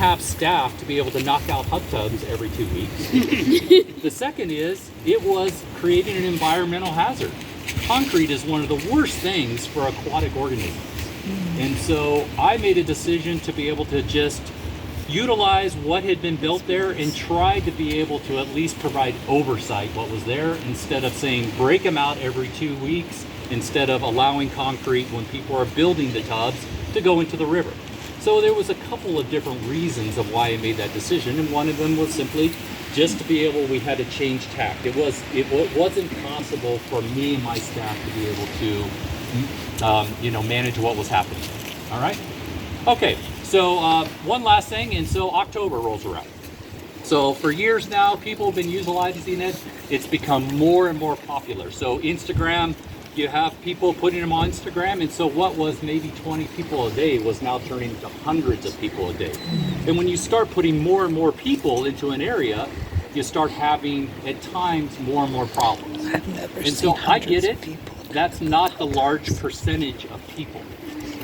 have staff to be able to knock out hot tubs every 2 weeks. The second is, it was creating an environmental hazard. Concrete is one of the worst things for aquatic organisms. And so I made a decision to be able to just utilize what had been built there and try to be able to at least provide oversight what was there, instead of saying break them out every 2 weeks, instead of allowing concrete when people are building the tubs to go into the river. So there was a couple of different reasons of why I made that decision, and one of them was simply just to be able, we had to change tack. It wasn't possible for me and my staff to be able to manage what was happening. All right? Okay, so one last thing, and so October rolls around. So for years now, people have been utilizing it. It's become more and more popular. So Instagram, you have people putting them on Instagram, and so what was maybe 20 people a day was now turning into hundreds of people a day. And when you start putting more and more people into an area, you start having, at times, more and more problems. I've never and seen so I get it. people. That's not the large percentage of people.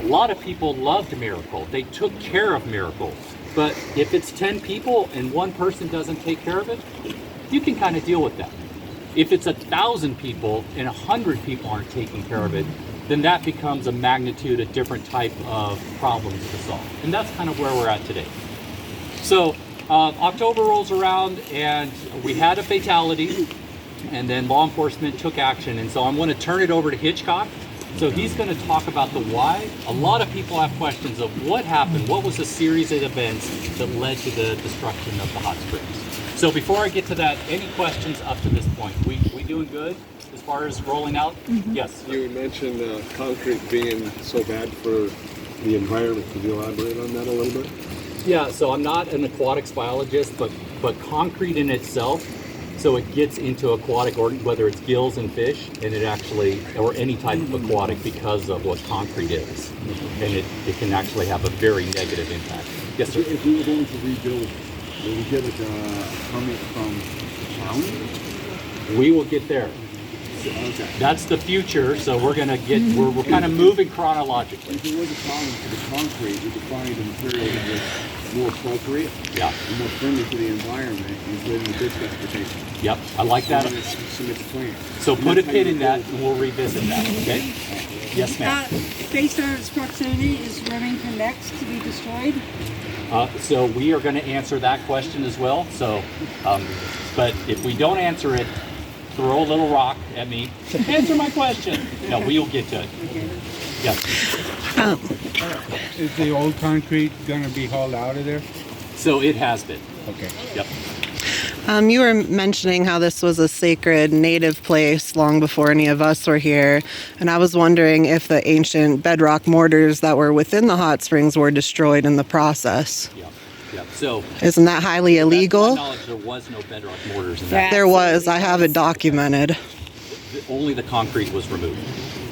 A lot of people loved Miracle. They took care of Miracle. But if it's 10 people and one person doesn't take care of it, you can kind of deal with that. If it's 1,000 people and 100 people aren't taking care of it, then that becomes a magnitude, a different type of problems to solve. And that's kind of where we're at today. So October rolls around and we had a fatality, and then law enforcement took action. And so I'm going to turn it over to Hitchcock. So he's going to talk about the why. A lot of people have questions of what happened, what was the series of events that led to the destruction of the hot springs. So before I get to that, any questions up to this point? We doing good as far as rolling out? Mm-hmm. Yes. You mentioned concrete being so bad for the environment. Could you elaborate on that a little bit? Yeah, so I'm not an aquatics biologist, but concrete in itself, so it gets into aquatic, or whether it's gills and fish, and it actually, or any type of aquatic, because of what concrete is. And it can actually have a very negative impact. Yes, sir? If we were going to rebuild, will we get a permit from the county? We will get there. Okay. That's the future, so we're going to get, we're kind of moving chronologically. If there was a problem for the concrete, we could find a material that was more appropriate, yeah, and more friendly to the environment, including the bid specification. Yep, I like that. Submit the plan. So put a pin in that, and we'll revisit that, okay? Yes, ma'am. Based on its proximity, is Remington next to be destroyed? So we are going to answer that question as well. So, but if we don't answer it, throw a little rock at me. Answer my question. No, we'll get to it. Okay. Yes. Is the old concrete going to be hauled out of there? So it has been. Okay. Yep. You were mentioning how this was a sacred native place long before any of us were here, and I was wondering if the ancient bedrock mortars that were within the hot springs were destroyed in the process. Yep. Yep. So isn't that highly illegal? To my knowledge, there was no bedrock mortars in that. There was. I have it documented. Only the concrete was removed.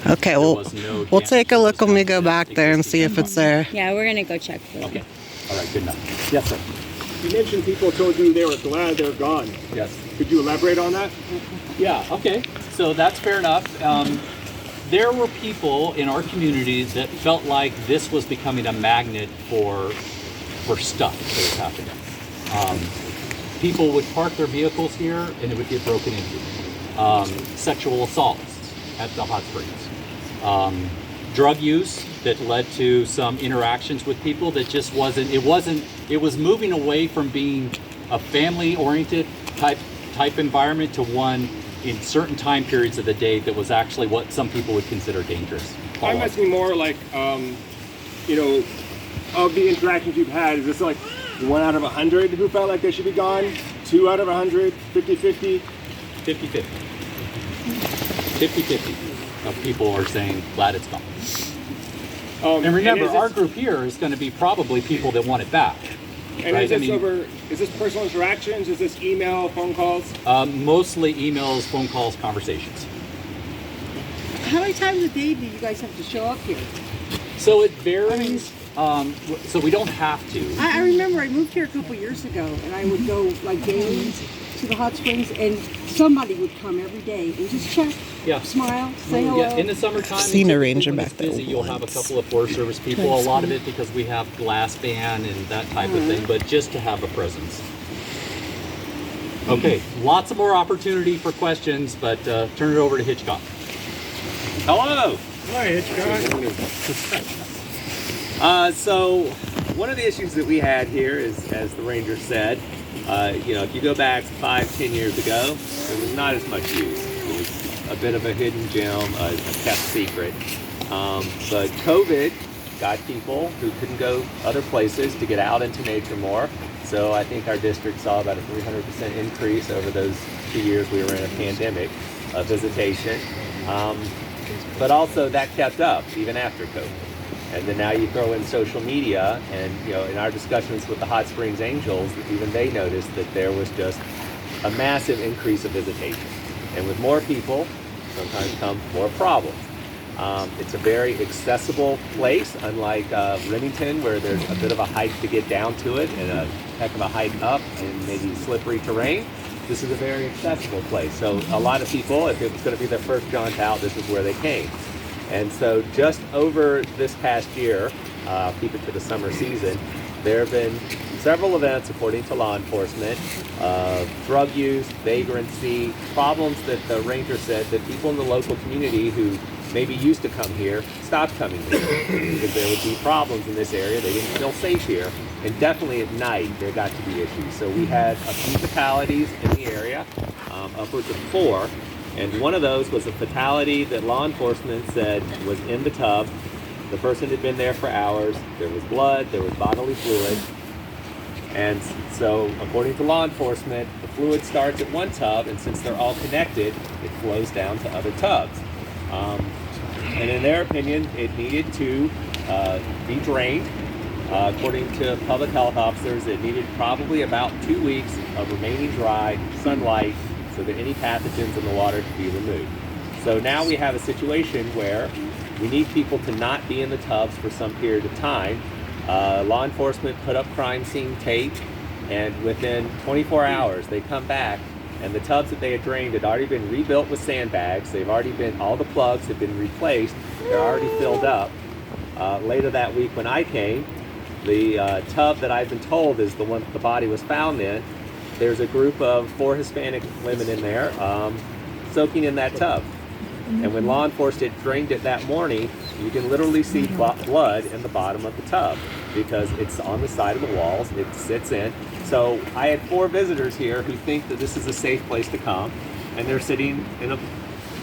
Okay, well, we'll take a look when we go back there and see if it's there. Yeah, we're gonna go check for it. Okay. All right. Good enough. Yes, sir. You mentioned people told you they were glad they're gone. Yes. Could you elaborate on that? Yeah. Okay. So that's fair enough. There were people in our communities that felt like this was becoming a magnet for stuff that was happening. People would park their vehicles here and it would get broken into. Sexual assaults at the hot springs. Drug use that led to some interactions with people that just it was moving away from being a family-oriented type environment to one in certain time periods of the day that was actually what some people would consider dangerous. I'm asking more like, of the interactions you've had, is this like 1 out of 100 who felt like they should be gone? 2 out of 100? 50-50? 50-50. 50-50 of people are saying glad it's gone. And remember, our group here is going to be probably people that want it back. And right? Is this personal interactions? Is this email, phone calls? Mostly emails, phone calls, conversations. How many times a day do you guys have to show up here? So it varies. So we don't have to. I remember I moved here a couple years ago, and I would go like daily to the hot springs, and somebody would come every day and just check, Yeah. smile, say hello. Yeah, in the summertime, Seen a typically ranger when back it's there busy, you'll have a once. couple of Forest Service people. A lot of it because we have glass ban and that type of thing, but just to have a presence. Okay, lots of more opportunity for questions, but turn it over to Hitchcock. Hello. Hi, Hitchcock. So one of the issues that we had here is, as the ranger said, if you go back 5-10 years ago, there was not as much use. It was a bit of a hidden gem, a kept secret. But COVID got people who couldn't go other places to get out into nature more. So I think our district saw about a 300% increase over those 2 years we were in a pandemic of visitation. But also that kept up even after COVID. And then now you throw in social media, and in our discussions with the Hot Springs Angels, even they noticed that there was just a massive increase of visitation. And with more people, sometimes come more problems. It's a very accessible place, unlike Remington, where there's a bit of a hike to get down to it and a heck of a hike up and maybe slippery terrain. This is a very accessible place. So a lot of people, if it was going to be their first jaunt out, this is where they came. And so just over this past year, keep it to the summer season, there have been several events, according to law enforcement, drug use, vagrancy, problems that the ranger said that people in the local community who maybe used to come here stopped coming here because there would be problems in this area. They didn't feel safe here. And definitely at night, there got to be issues. So we had a few fatalities in the area, upwards of 4. And one of those was a fatality that law enforcement said was in the tub. The person had been there for hours. There was blood, there was bodily fluid. And so, according to law enforcement, the fluid starts at one tub, and since they're all connected, it flows down to other tubs. And in their opinion, it needed to be drained. According to public health officers, it needed probably about 2 weeks of remaining dry sunlight so that any pathogens in the water could be removed. So now we have a situation where we need people to not be in the tubs for some period of time. Law enforcement put up crime scene tape, and within 24 hours they come back, and the tubs that they had drained had already been rebuilt with sandbags. They've already been, all the plugs have been replaced. They're already filled up. Later that week when I came, the tub that I've been told is the one that the body was found in, there's a group of 4 Hispanic women in there soaking in that tub. And when law enforcement drained it that morning, you can literally see blood in the bottom of the tub because it's on the side of the walls, it sits in. So I had 4 visitors here who think that this is a safe place to come, and they're sitting in a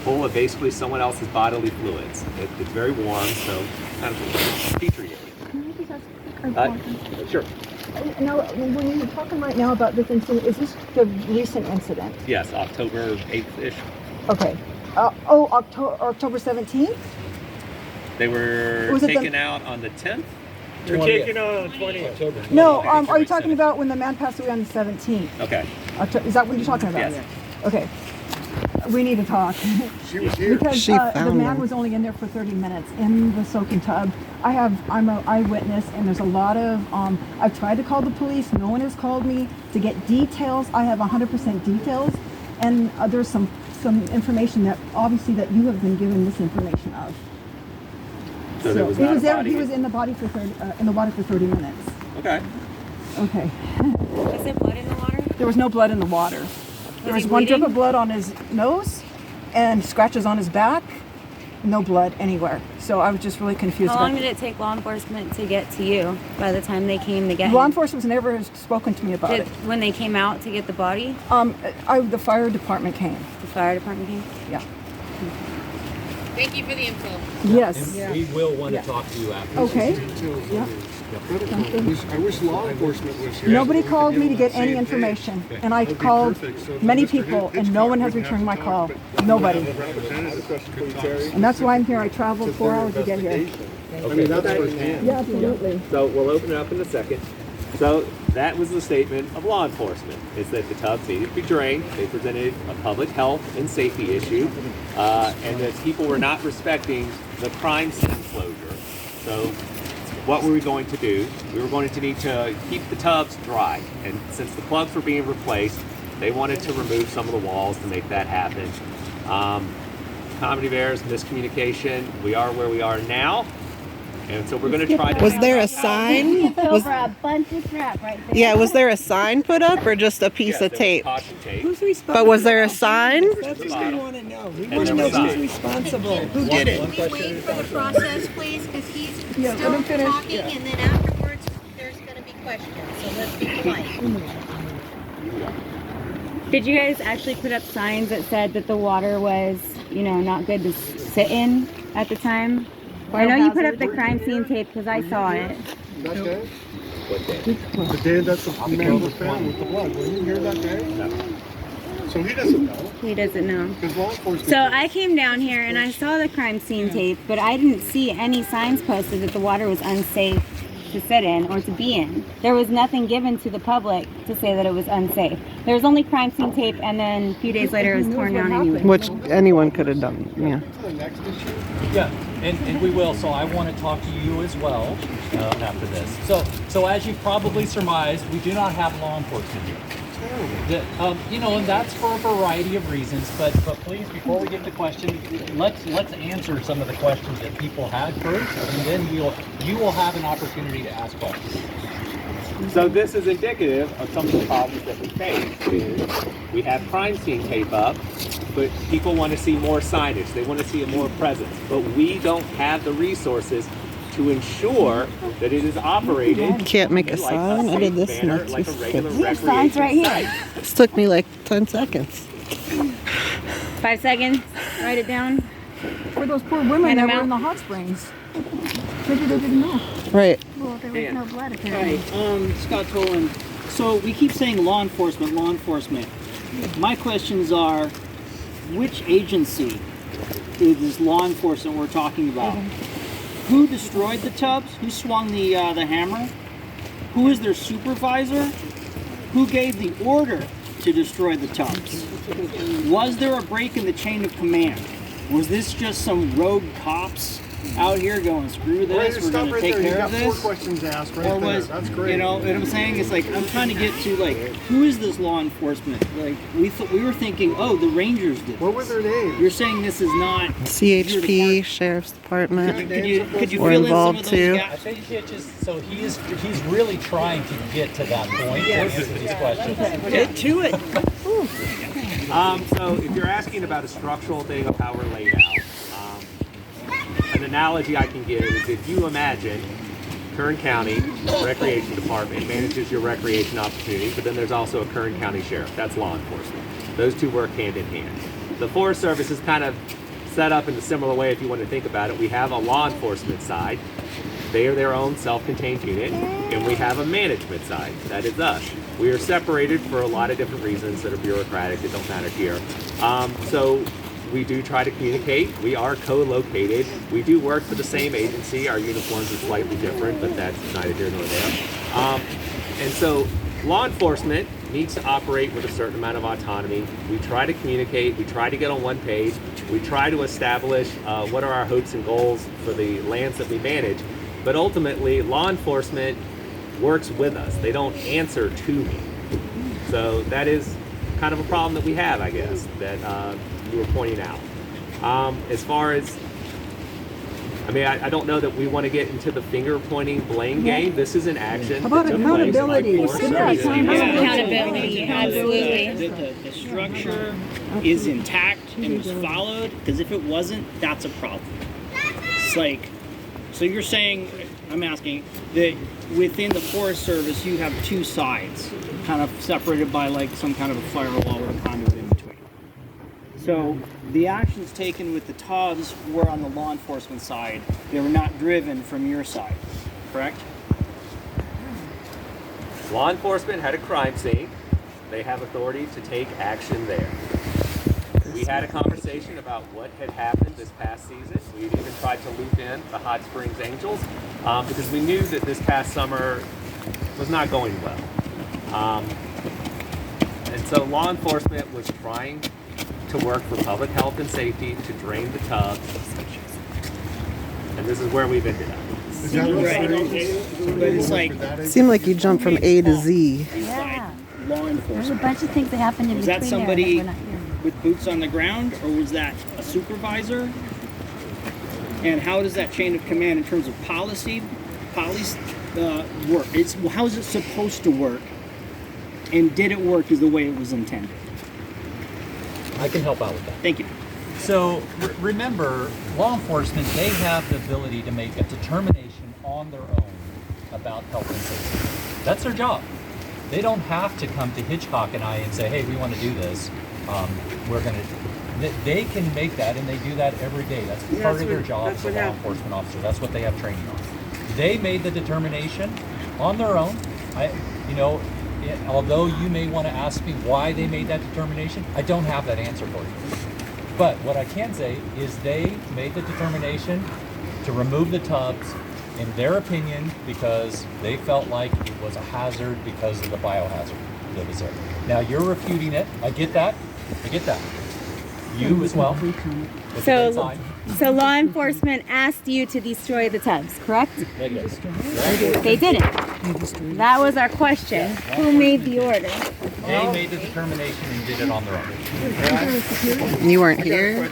pool of basically someone else's bodily fluids. It's very warm, so kind of a petri dish. Can I just ask a question? Sure. Now, when you're talking right now about this incident, is this the recent incident? Yes, October 8th-ish. Okay. October 17th? They were Was it taken out on the 10th? You're taking on the 20th. No, Okay, are you October talking 17th. about when the man passed away on the 17th? Okay. Is that what you're talking about? Yes. Okay. We need to talk. She was here. Because She the found man them. was only in there for 30 minutes in the soaking tub. I'm an eyewitness, and there's a lot of, I've tried to call the police. No one has called me to get details. I have 100% details, and there's some information that obviously that you have been given this information of. So there was he not was a there. body. He was in the body for 30, in the water for 30 minutes. Okay. Okay. Was there blood in the water? There was no blood in the water. There was one drip of blood on his nose, and scratches on his back. No blood anywhere. So I was just really confused. How long did it take law enforcement to get to you by the time they came to get Law him? enforcement's never spoken to me about it. When they came out to get the body, The fire department came. the fire department came? Yeah. Thank you for the info. Yes. And we will want Yeah. to talk to you after. Okay. Yeah. I wish law enforcement was here. Nobody called me to get any information, and I called many people, and no one has returned my call. Nobody. And that's why I'm here. I traveled 4 hours to get here. I mean, that's firsthand. Yeah, absolutely. So we'll open it up in a second. So that was the statement of law enforcement, is that the tubs needed to be drained. They presented a public health and safety issue, and that people were not respecting the crime scene closure. So what were we going to do? We were going to need to keep the tubs dry. And since the plugs were being replaced, They wanted to remove some of the walls to make that happen. Comedy Bears, miscommunication. We are where we are now. And so we're going to try to... Was there a sign? Was, a bunch of crap right there. yeah, was there a sign put up or just a piece of tape? Caution tape. Who's responsible? But was there a sign? That's what we want to know. We And want to there know was who's sign. responsible. Who did it? We wait for the process, please, because he's Yeah, let still him finish. talking, and then afterwards, there's going to be questions, so let's be polite. Did you guys actually put up signs that said that the water was, not good to sit in at the time? I know you put up the crime scene tape because I saw it. That day? What day? The day that the man was found with the blood. Were you here that day? No. So he doesn't know. He doesn't know. Because law enforcement. So I came down here and I saw the crime scene tape, but I didn't see any signs posted that the water was unsafe to sit in or to be in. There was nothing given to the public to say that it was unsafe. There was only crime scene tape, and then a few days later it was torn down anyway. Which anyone could have done, yeah. The next issue. Yeah, and we will. So I want to talk to you as well after this. So as you've probably surmised, we do not have law enforcement here. And that's for a variety of reasons. But please, before we get to questions, let's answer some of the questions that people had first, and then you will have an opportunity to ask questions. So this is indicative of some of the problems that we face. Is we have crime scene tape up, but people want to see more signage. They want to see a more presence. But we don't have the resources to ensure that it is operated. Can't make a like sign. I did safe this manner, next like a week. regular There's signs recreation right here. site. This took me like 10 seconds. 5 seconds. Write it down. For those poor women Hand that them were in the out. hot springs. Maybe they didn't know. Right. Well, there was Dan. no blood All apparently. right, Scott Tolan. So we keep saying law enforcement, law enforcement. My questions are, which agency is this law enforcement we're talking about? Who destroyed the tubs? Who swung the hammer? Who is their supervisor? Who gave the order to destroy the tubs? Was there a break in the chain of command? Was this just some rogue cops out here going, screw this, we're going to take care of You got 4 this? questions asked right Or there. was, That's great. you know what I'm saying? It's like, I'm trying to get to, like, who is this law enforcement? Like, we were thinking, oh, the Rangers did What this. were their names? You're saying this is not... CHP, Sheriff's Department. Could you We're fill in some involved of those too. I gaps? think it just so he's really trying to get to that point to answer these questions. Get to it. So if you're asking about a structural thing of how we're laid out, an analogy I can give is if you imagine Kern County Recreation Department manages your recreation opportunities, but then there's also a Kern County Sheriff. That's law enforcement. Those two work hand in hand. The Forest Service is kind of set up in a similar way if you want to think about it. We have a law enforcement side. They are their own self-contained unit, and we have a management side. That is us. We are separated for a lot of different reasons that are bureaucratic that don't matter here. So we do try to communicate. We are co-located. We do work for the same agency. Our uniforms are slightly different, but that's neither here nor there. And so law enforcement needs to operate with a certain amount of autonomy. We try to communicate. We try to get on one page. We try to establish what are our hopes and goals for the lands that we manage. But ultimately, law enforcement works with us. They don't answer to me. So that is kind of a problem that we have, I guess, that you were pointing out. As far as, I don't know that we want to get into the finger pointing blame game. This is an action. How about that took place by accountability? Forest Yeah, Service. Accountability, absolutely. The structure is intact and was followed, because if it wasn't, that's a problem. It's like, so you're saying, I'm asking, that within the Forest Service you have two sides, kind of separated by like some kind of a firewall or a conduit in between. So the actions taken with the tubs were on the law enforcement side. They were not driven from your side, correct? Law enforcement had a crime scene. They have authority to take action there. We had a conversation about what had happened this past season. We even tried to loop in the Hot Springs Angels because we knew that this past summer was not going well. And so law enforcement was trying to work for public health and safety to drain the tubs. And this is where we've ended up. Right. But it's like, Seemed like you jumped from A to Z. it's like law There's a enforcement? bunch of things that happened in Was between that there somebody that we're not here. with boots on the ground, or was that a supervisor? And how does that chain of command in terms of policy work? How is it supposed to work? And did it work as the way it was intended? I can help out with that. Thank you. So remember, law enforcement, they have the ability to make a determination on their own about health and safety. That's their job. They don't have to come to Hitchcock and I and say, hey, we want to do this. They can make that, and they do that every day. That's part of their job as a law enforcement officer. That's what they have training on. They made the determination on their own. Although you may want to ask me why they made that determination, I don't have that answer for you. But what I can say is they made the determination to remove the tubs, in their opinion, because they felt like it was a hazard because of the biohazard that was there. Now you're refuting it. I get that. You as well. So law enforcement asked you to destroy the tubs, correct? They did. They didn't. That was our question. Who made the order? They made the determination and did it on their own. You weren't here?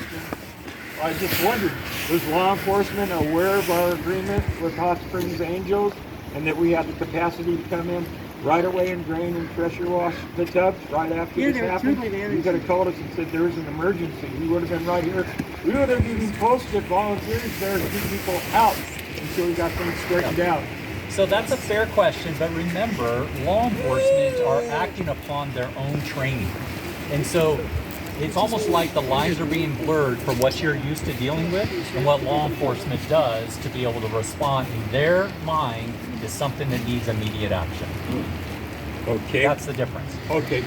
I just wondered, was law enforcement aware of our agreement with Hot Springs Angels and that we had the capacity to come in right away and drain and pressure wash the tubs right after this happened? You could have told us and said there was an emergency. We would have been right here. We would have even posted volunteers there to keep people out until we got things straightened out. So that's a fair question, but remember, law enforcement are acting upon their own training. And so it's almost like the lines are being blurred from what you're used to dealing with and what law enforcement does to be able to respond in their mind to something that needs immediate action. Okay. That's the difference. Okay.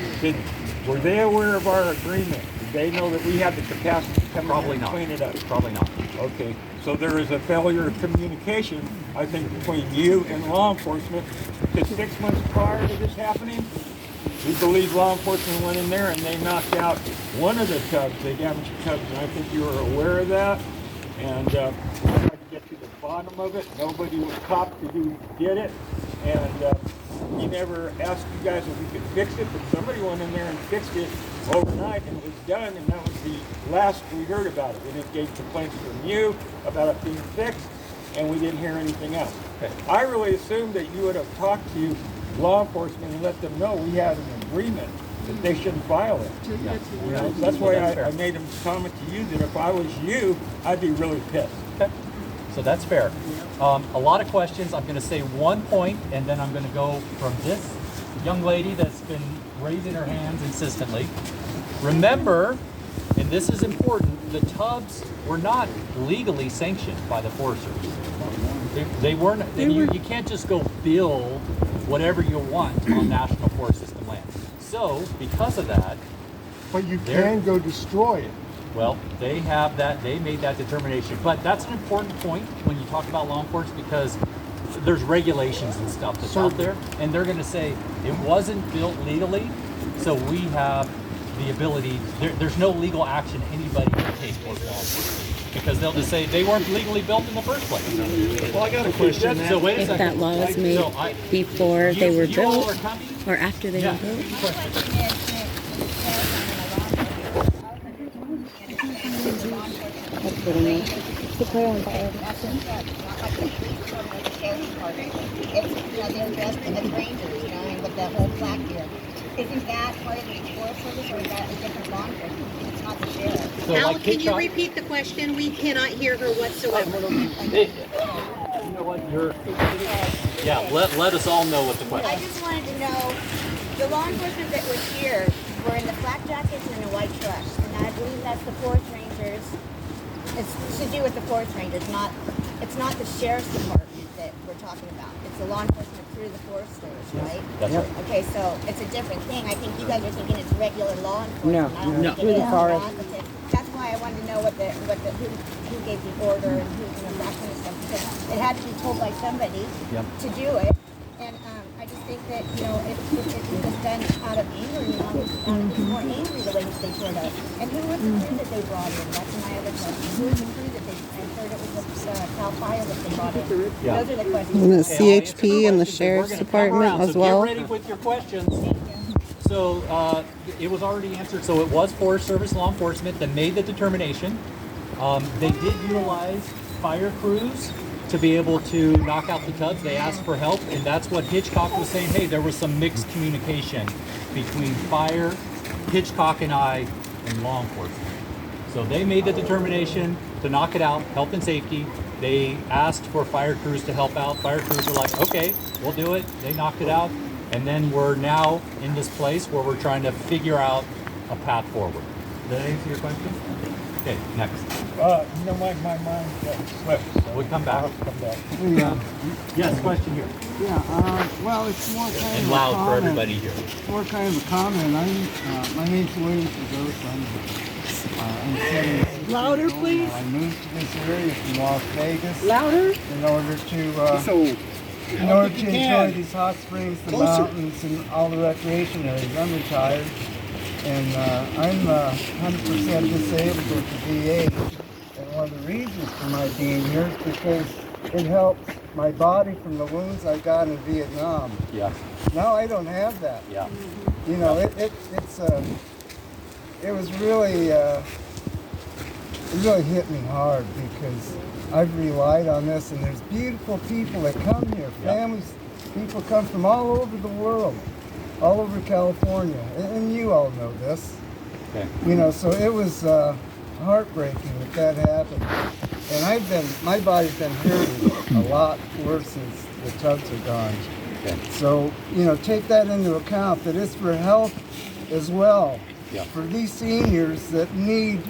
Were they aware of our agreement? Did they know that we had the capacity to come in and clean it up? Probably not. Okay. So there is a failure of communication, I think, between you and law enforcement. Because 6 months prior to this happening, we believe law enforcement went in there and they knocked out one of the tubs. They damaged the tubs, and I think you were aware of that. And I tried to get to the bottom of it. Nobody was caught to who did it. And we never asked you guys if we could fix it, but somebody went in there and fixed it overnight, and it was done, and that was the last we heard about it. We didn't get complaints from you about it being fixed, and we didn't hear anything else. Okay. I really assumed that you would have talked to law enforcement and let them know we had an agreement that they shouldn't file it. Yeah. You know, that's why I made a comment to you that if I was you, I'd be really pissed. Okay. So that's fair. A lot of questions. I'm going to say one point, and then I'm going to go from this young lady that's been raising her hands insistently. Remember, and this is important, the tubs were not legally sanctioned by the Forest Service. They weren't. You can't just go build whatever you want on National Forest System land. So, because of that, but you can go destroy it. Well, they have that. They made that determination. But that's an important point when you talk about law enforcement, because there's regulations and stuff that's out there, and they're going to say it wasn't built legally, so we have the ability. There's no legal action anybody can take towards law enforcement, because they'll just say they weren't legally built in the first place. Well, I got a question. So wait a If second. that law was made before they were built or after they were built. That's what I mean. To play on fire. They invest in the rangers, with that whole plaque here. Isn't that part of the Forest Service, or is that a different law enforcement? It's not the sheriff. So Al, can you repeat the question? We cannot hear her whatsoever. You know what? Let us all know what the question I is. just wanted to know, the law enforcement that was here were in the flak jackets and the white trucks, and I believe that's the Forest Rangers. It's to do with the Forest Rangers, it's not the Sheriff's Department that we're talking about. It's the law enforcement through the Forest Service, right? That's right. Okay, so it's a different thing. I think you guys are thinking it's regular law enforcement. I don't think No. it is. That's why I wanted to know who gave the order and who, that kind of stuff, because it had to be told by somebody to do it. And I just think that, if it was done out of anger, it was more angry the way that they turned out. And who was the crew that they brought in? That's my other question. Who was the crew that they, I heard it was Cal Fire that they brought in. Yeah. Those are the questions. And the CHP and the Sheriff's Department as well. Get ready with your questions. So it was already answered. So it was Forest Service law enforcement that made the determination. They did utilize fire crews to be able to knock out the tubs. They asked for help, and that's what Hitchcock was saying. Hey, there was some mixed communication between fire, Hitchcock and I, and law enforcement. So they made the determination to knock it out, health and safety. They asked for fire crews to help out. Fire crews were like, okay, we'll do it. They knocked it out. And then we're now in this place where we're trying to figure out a path forward. Did that answer your question? Okay, next. You know, my mind slipped. We'll come back. Yes, question here. Yeah, well, it's more kind And of loud a for comment. everybody here. It's more kind of a comment. My name's William Fedot. I'm 76 Louder, years old please. now. I moved to this area from Las Vegas. Louder? In order to enjoy these hot springs, the mountains, and all the recreation areas. I'm retired, and I'm 100% disabled with the VA. And one of the reasons for my being here is because it helps my body from the wounds I got in Vietnam. Yeah. Now I don't have that. Yeah. You know, it was really, it really hit me hard because I've relied on this, and there's beautiful people that come here, families, people come from all over the world, all over California, and you all know this. Okay. You know, so it was heartbreaking that happened. And my body's been hurting a lot worse since the tubs are gone. Okay. So, you know, take that into account, that it's for health as well. Yeah. For these seniors that need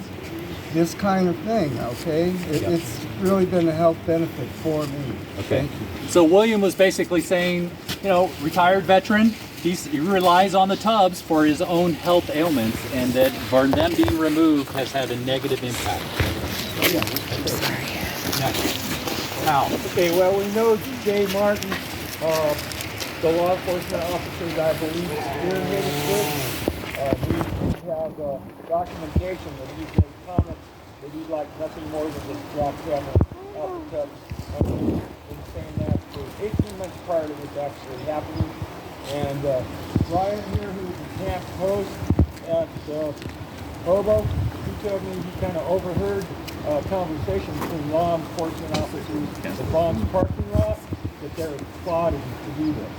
this kind of thing, okay? It's really been a health benefit for me. Okay. So William was basically saying, you know, retired veteran, he relies on the tubs for his own health ailments, and that for them being removed has had a negative impact. I'm sorry. Now. Okay, well, we know Jay Martin, the law enforcement officer that I believe is spearheaded this. We have documentation that he's made comments that he'd like nothing more than just drop them off the tubs. Been saying that for 18 months prior to this actually happening. And Brian here, who's the camp host at Hobo, he told me he kind of overheard a conversation between law enforcement officers at the Bonds parking lot that they're plotting to do this.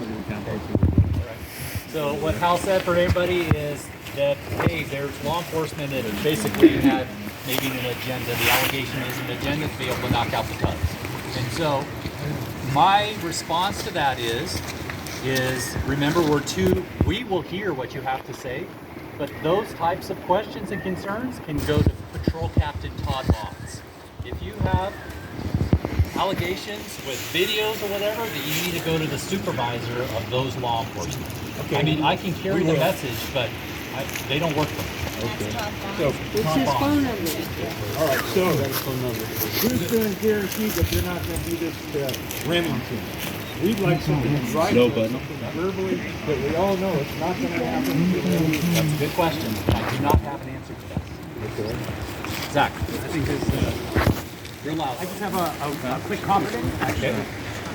So what Hal said for everybody is that, hey, there's law enforcement that basically had maybe an agenda. The allegation is an agenda to be able to knock out the tubs. And so my response to that is remember, we will hear what you have to say, but those types of questions and concerns can go to Patrol Captain Todd Bonds. If you have allegations with videos or whatever, that you need to go to the supervisor of those law enforcement. Okay. I mean, I can carry the message, but they don't work for me. Okay. So, it's his phone number. All right, so who's going to guarantee that they're not going to do this to Remington? We'd like something in writing, something verbally, that we all know it's not going to happen. That's a good question. I do not have an answer to that. Okay. Zach. I think this real loud. I just have a quick comment. Okay.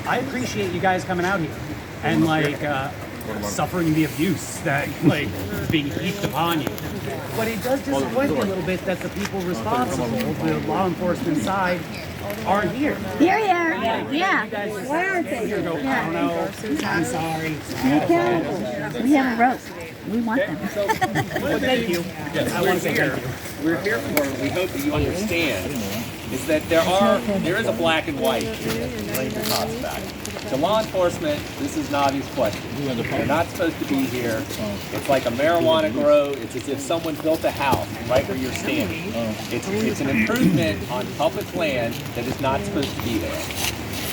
I appreciate you guys coming out here and suffering the abuse that is being heaped upon you. But it does disappoint me a little bit that the people responsible, the law enforcement side, aren't here. Here you are. Yeah. Why aren't they here? I don't know. I'm sorry. Be careful. We have a rope. We want them. Well, thank you. I want to say thank you. We're here for, we hope that you understand, is that there is a black and white in Ranger Todd's back. To law enforcement, this is not his question. They're not supposed to be here. It's like a marijuana grow. It's as if someone built a house right where you're standing. It's an improvement on public land that is not supposed to be there.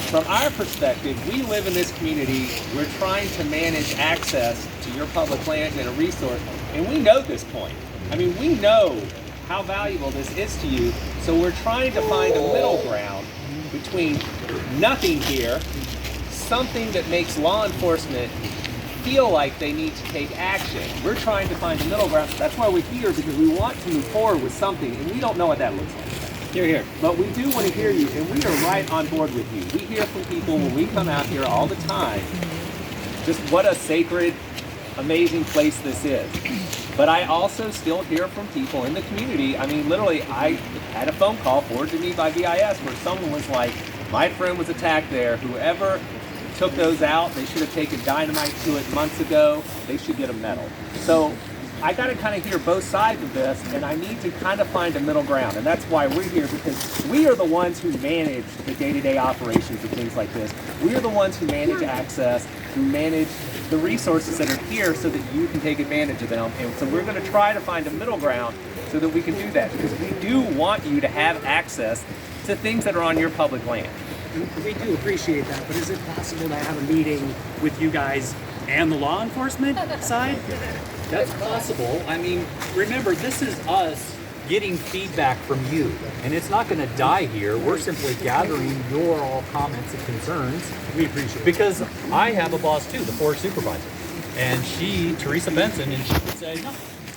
From our perspective, we live in this community. We're trying to manage access to your public land and a resource, and we know this point. I mean, we know how valuable this is to you, so we're trying to find a middle ground between nothing here, something that makes law enforcement feel like they need to take action. We're trying to find a middle ground. That's why we're here, because we want to move forward with something, and we don't know what that looks like. Here. But we do want to hear you, and we are right on board with you. We hear from people when we come out here all the time, just what a sacred amazing place this is. But I also still hear from people in the community. I mean, literally, I had a phone call forwarded to me by VIS where someone was like, my friend was attacked there. Whoever took those out, they should have taken dynamite to it months ago. They should get a medal. So I got to kind of hear both sides of this, and I need to kind of find a middle ground. And that's why we're here, because we are the ones who manage the day-to-day operations of things like this. We are the ones who manage access, who manage the resources that are here so that you can take advantage of them. And so we're going to try to find a middle ground so that we can do that, because we do want you to have access to things that are on your public land. We do appreciate that, but is it possible to have a meeting with you guys and the law enforcement side? That's possible. I mean, remember, this is us getting feedback from you, and it's not going to die here. We're simply gathering your all comments and concerns. We appreciate it. Because I have a boss too, the forest supervisor, and Teresa Benson, and she would say, no,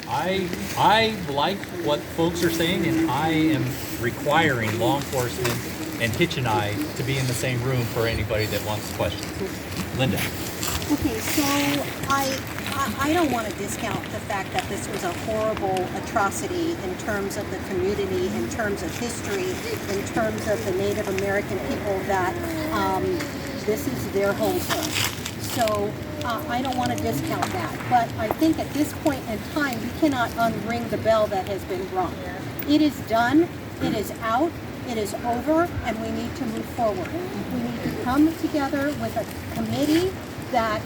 I like what folks are saying, and I am requiring law enforcement and Hitch and I to be in the same room for anybody that wants questions. Linda. Okay, so I don't want to discount the fact that this was a horrible atrocity in terms of the community, in terms of history, in terms of the Native American people that this is their home turf. So I don't want to discount that, but I think at this point in time, we cannot unring the bell that has been rung. It is done, it is out, it is over, and we need to move forward. We need to come together with a committee that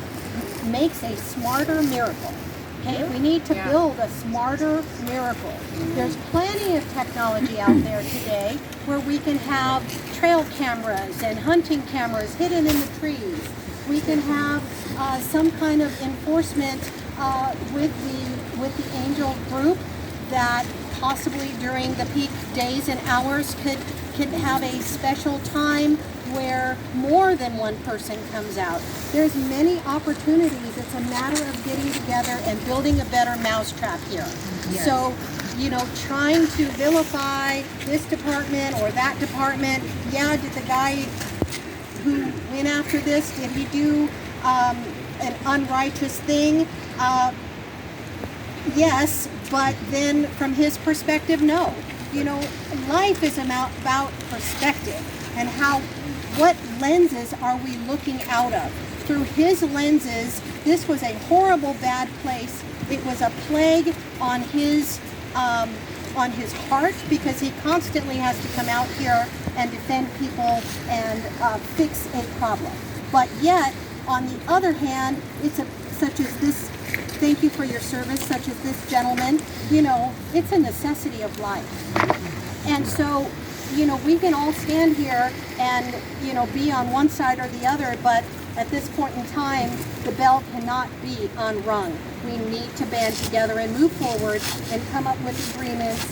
makes a smarter miracle. Okay, we need to build a smarter miracle. There's plenty of technology out there today where we can have trail cameras and hunting cameras hidden in the trees. We can have some kind of enforcement with the Angel group that possibly during the peak days and hours could have a special time where more than one person comes out. There's many opportunities. It's a matter of getting together and building a better mousetrap here. Yes. So, you know, trying to vilify this department or that department, yeah, did the guy who went after this, did he do an unrighteous thing? Yes, but then from his perspective, no. You know, life is about perspective and what lenses are we looking out of? Through his lenses, this was a horrible, bad place. It was a plague on his heart, because he constantly has to come out here and defend people and fix a problem. But yet, on the other hand, such as this, thank you for your service, such as this gentleman, you know, it's a necessity of life. And so, you know, we can all stand here and, you know, be on one side or the other, but at this point in time, the bell cannot be unrung. We need to band together and move forward and come up with agreements,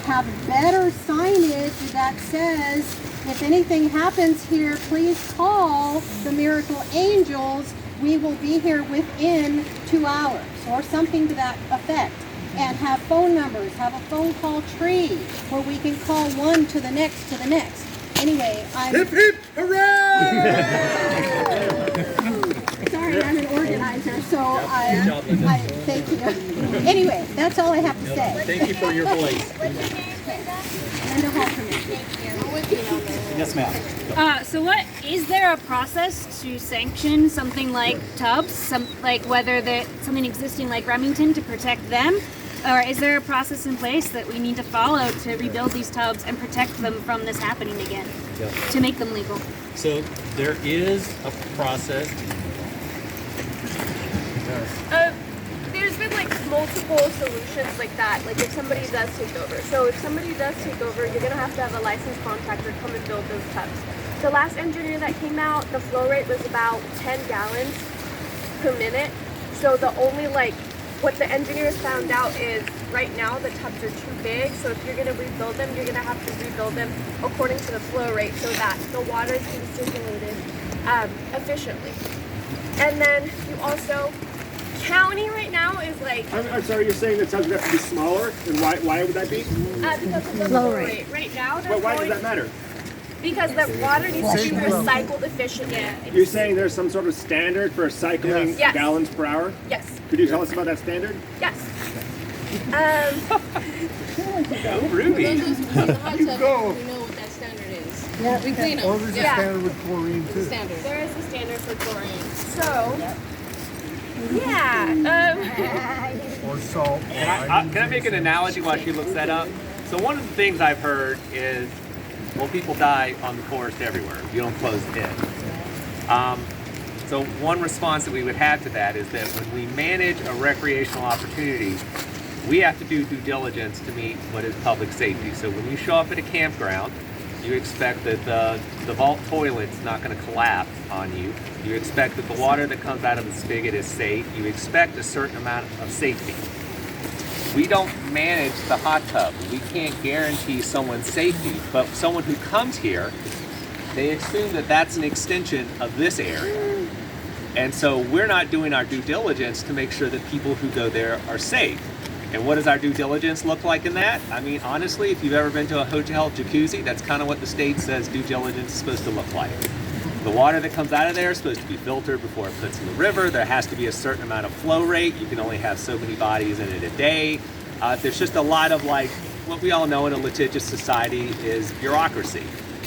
have better signage that says, if anything happens here, please call the Miracle Angels. We will be here within 2 hours, or something to that effect. And have phone numbers, have a phone call tree where we can call one to the next to the next. Anyway, Hip hip hooray! Sorry, I'm an organizer, so I thank you. Anyway, that's all I have to say. Thank you for your voice. Linda Halterman. Yes, ma'am. So what is there a process to sanction something like tubs, whether something existing like Remington to protect them, or is there a process in place that we need to follow to rebuild these tubs and protect them from this happening again, to make them legal? So there is a process. There's been like multiple solutions like that, like if somebody does take over. So if somebody does take over, you're gonna have to have a licensed contractor come and build those tubs. The last engineer that came out, the flow rate was about 10 gallons per minute. So the only what the engineers found out is right now the tubs are too big. So if you're gonna rebuild them, you're gonna have to rebuild them according to the flow rate so that the water is being circulated efficiently. And then you also, county right now is like... I'm sorry, you're saying the tubs have to be smaller? And why would that be? Because of the flow rate. Right now, But why does that matter? Because the water needs to be recycled efficiently. You're saying there's some sort of standard for cycling Yes. gallons per hour? Yes. Could you tell us about that standard? Yes. Ruby. We know what that standard is. Yeah. We clean them. Or there's a standard with chlorine too. Standard. There is a standard for chlorine. So, yeah. Or salt. Can I make an analogy while she looks that up? So one of the things I've heard is, well, people die on the forest everywhere. You don't close it. So one response that we would have to that is that when we manage a recreational opportunity, we have to do due diligence to meet what is public safety. So when you show up at a campground, you expect that the vault toilet's not going to collapse on you. You expect that the water that comes out of the spigot is safe. You expect a certain amount of safety. We don't manage the hot tub. We can't guarantee someone's safety, but someone who comes here, they assume that that's an extension of this area. And so we're not doing our due diligence to make sure that people who go there are safe. And what does our due diligence look like in that? I mean, honestly, if you've ever been to a hotel jacuzzi, that's kind of what the state says due diligence is supposed to look like. The water that comes out of there is supposed to be filtered before it puts in the river. There has to be a certain amount of flow rate. You can only have so many bodies in it a day. There's just a lot of, like, what we all know in a litigious society is bureaucracy.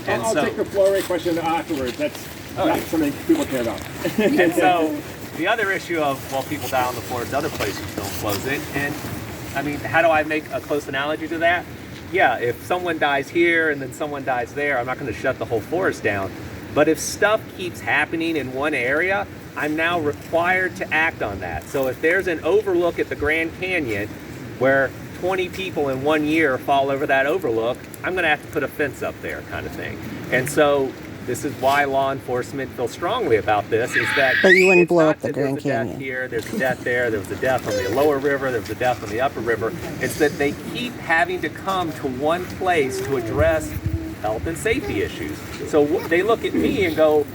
And I'll take the flow rate question afterwards. That's not something people care about. And so the other issue of, well, people die on the forest, other places don't close it. And I mean, how do I make a close analogy to that? Yeah, if someone dies here and then someone dies there, I'm not going to shut the whole forest down. But if stuff keeps happening in one area, I'm now required to act on that. So if there's an overlook at the Grand Canyon where 20 people in 1 year fall over that overlook, I'm going to have to put a fence up there, kind of thing. And so this is why law enforcement feels strongly about this, is that But you wouldn't it's blow not up the that Grand there's a death Canyon. here, there's a death there, there was a death on the lower river, there was a death on the upper river. It's that they keep having to come to one place to address health and safety issues. So they look at me and go,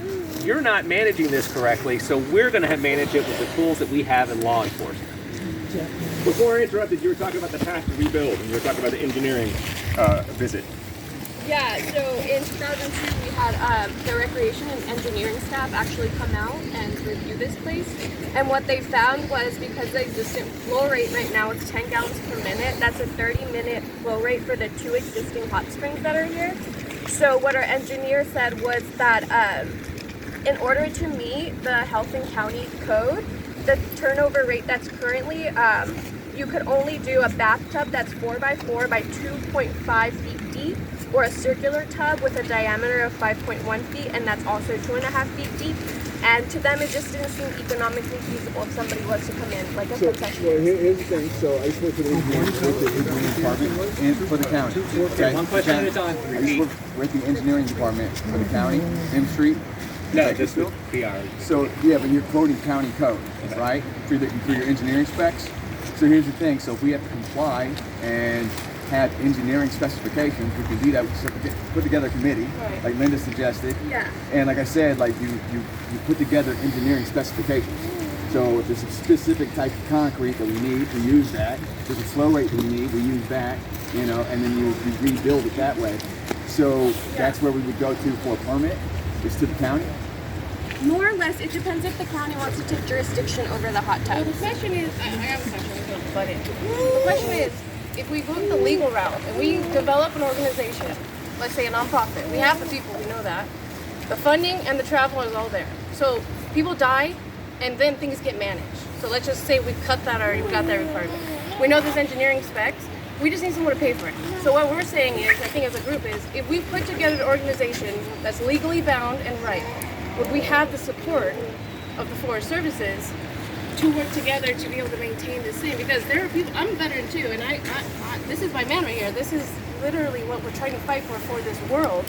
you're not managing this correctly, so we're going to manage it with the tools that we have in law enforcement. Before I interrupted, you were talking about the path to rebuild, and you were talking about the engineering visit. Yeah, so in 2002 we had the recreation and engineering staff actually come out and review this place. And what they found was, because the existing flow rate right now is 10 gallons per minute, that's a 30-minute flow rate for the 2 existing hot springs that are here. So what our engineer said was that in order to meet the health and county code, the turnover rate that's currently, you could only do a bathtub that's 4x4 by 2.5 feet deep, or a circular tub with a diameter of 5.1 feet, and that's also 2.5 feet deep. And to them, it just didn't seem economically feasible if somebody was to come in, like a concession. Well, here's the thing. So I just went to the engineering department and for the county. Okay, one question at a time. I just work with the engineering department for the county, M Street. No, just PR. So yeah, but you're quoting county code, right? For your engineering specs. So here's the thing. So if we have to comply and have engineering specifications, we can do that. So put together a committee, like Linda suggested. Yeah. And like I said, like you put together engineering specifications. So if there's a specific type of concrete that we need, we use that. If there's a flow rate that we need, we use that. You know, and then you rebuild it that way. So that's where we would go to for a permit, is to the county. More or less, it depends if the county wants to take jurisdiction over the hot tub. Well, the question is, I have a question, but the question is, if we go the legal route and we develop an organization, let's say a nonprofit, we have the people, we know that. The funding and the travel is all there. So people die and then things get managed. So let's just say we cut that already, we got that requirement. We know there's engineering specs, we just need someone to pay for it. So what we're saying is, I think as a group is, if we put together an organization that's legally bound and right, would we have the support of the Forest Services to work together to be able to maintain this thing? Because there are people, I'm a veteran too, and I this is my man right here. This is literally what we're trying to fight for this world.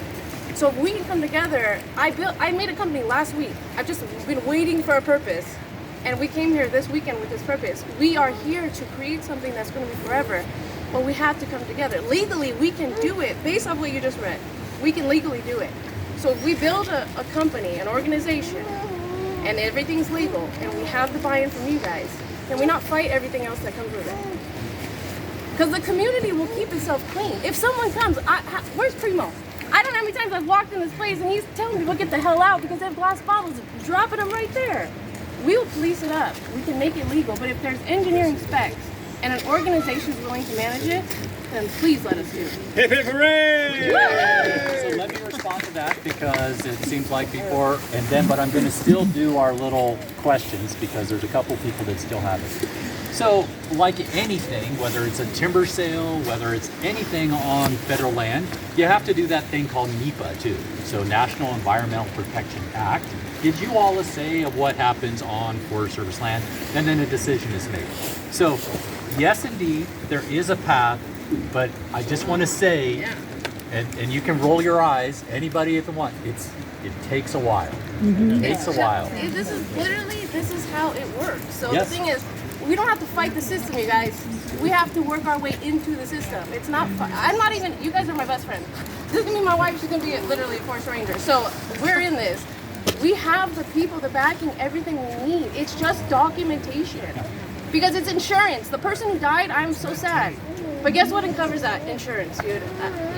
So if we can come together, I made a company last week. I've just been waiting for a purpose, and we came here this weekend with this purpose. We are here to create something that's going to be forever, but we have to come together. Legally, we can do it based off what you just read. We can legally do it. So if we build a company, an organization, and everything's legal, and we have the buy-in from you guys, can we not fight everything else that comes with it? Because the community will keep itself clean. If someone comes, where's Primo? I don't know how many times I've walked in this place and he's telling people get the hell out because they have glass bottles, dropping them right there. We will police it up. We can make it legal, but if there's engineering specs and an organization is willing to manage it, then please let us do it. Hip hip hooray! So let me respond to that because it seems like before and then, but I'm going to still do our little questions because there's a couple people that still have it. So like anything, whether it's a timber sale, whether it's anything on federal land, you have to do that thing called NEPA too. So National Environmental Protection Act gives you all a say of what happens on Forest Service land, and then a decision is made. So yes, indeed, there is a path, but I just want to say, and you can roll your eyes, anybody if you want, it takes a while. It takes a while. This is how it works. So Yes. the thing is, we don't have to fight the system, you guys. We have to work our way into the system. It's not, I'm not even, you guys are my best friends. This is gonna be my wife, she's gonna be literally a forest ranger. So we're in this. We have the people, the backing, everything we need. It's just documentation. Because it's insurance. The person who died, I'm so sad. But guess what covers that? Insurance, dude.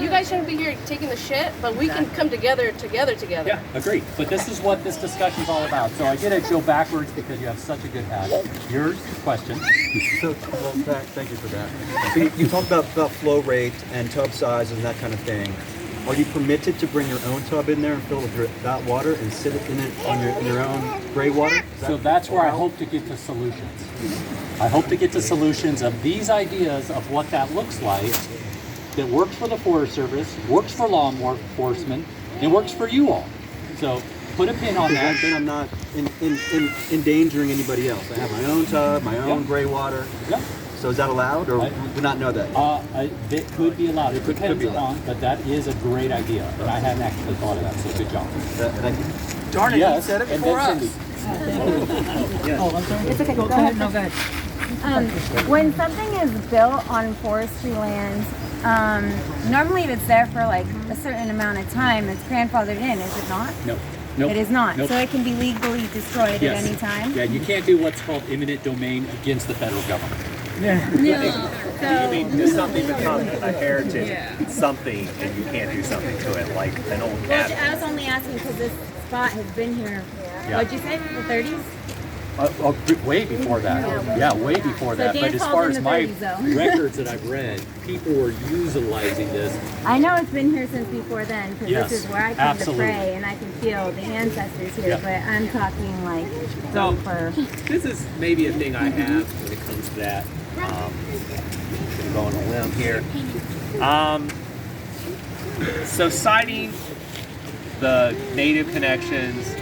You guys shouldn't be here taking the shit, but we can come together. Yeah, agreed. But this is what this discussion's all about. So I get to go backwards because you have such a good hat. Yours, question. So, well, thank you for that. So you talked about flow rate and tub size and that kind of thing. Are you permitted to bring your own tub in there and fill that water and sit in it on your own gray water? So that's where I hope to get to solutions. I hope to get to solutions of these ideas of what that looks like that works for the Forest Service, works for law enforcement, and works for you all. So put a pin on that. Then I'm not endangering anybody else. I have my own tub, my own gray water. Yep. So is that allowed, or would not know that? It could be allowed. It depends on, but that is a great idea, and I hadn't actually thought of that. So good job. Thank you. Darn it, yes, you said it and before then us. Cindy. Oh, I'm sorry. It's okay. Go ahead. No, go ahead. When something is built on forestry land, normally if it's there for like a certain amount of time, it's grandfathered in, is it not? No. Nope. It is not. Nope. So it can be legally destroyed Yes. at any time? Yeah, you can't do what's called eminent domain against the federal government. Yeah. No. I mean, if something becomes a heritage something and you can't do something to it, like an old Well, cabin. I was only asking because this spot has been here, Yeah. what'd you say, the 30s? Way before that. Yeah, way before So that. But Dan as falls far in as the my 30s though. records that I've read, people were utilizing this. I know it's been here since before then because Yes, this is where I come absolutely. to pray and I can feel the ancestors here, Yeah. but I'm talking like So, for... this is maybe a thing I have when it comes to that. Gonna go on a limb here. So citing the native connections,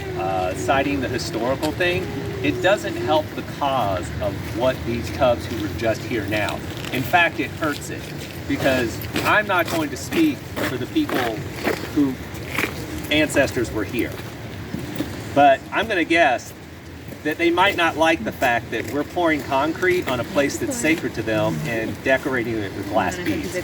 citing the historical thing, it doesn't help the cause of what these tubs who are just here now. In fact, it hurts it because I'm not going to speak for the people who ancestors were here. But I'm going to guess that they might not like the fact that we're pouring concrete on a place that's sacred to them and decorating it with glass beads.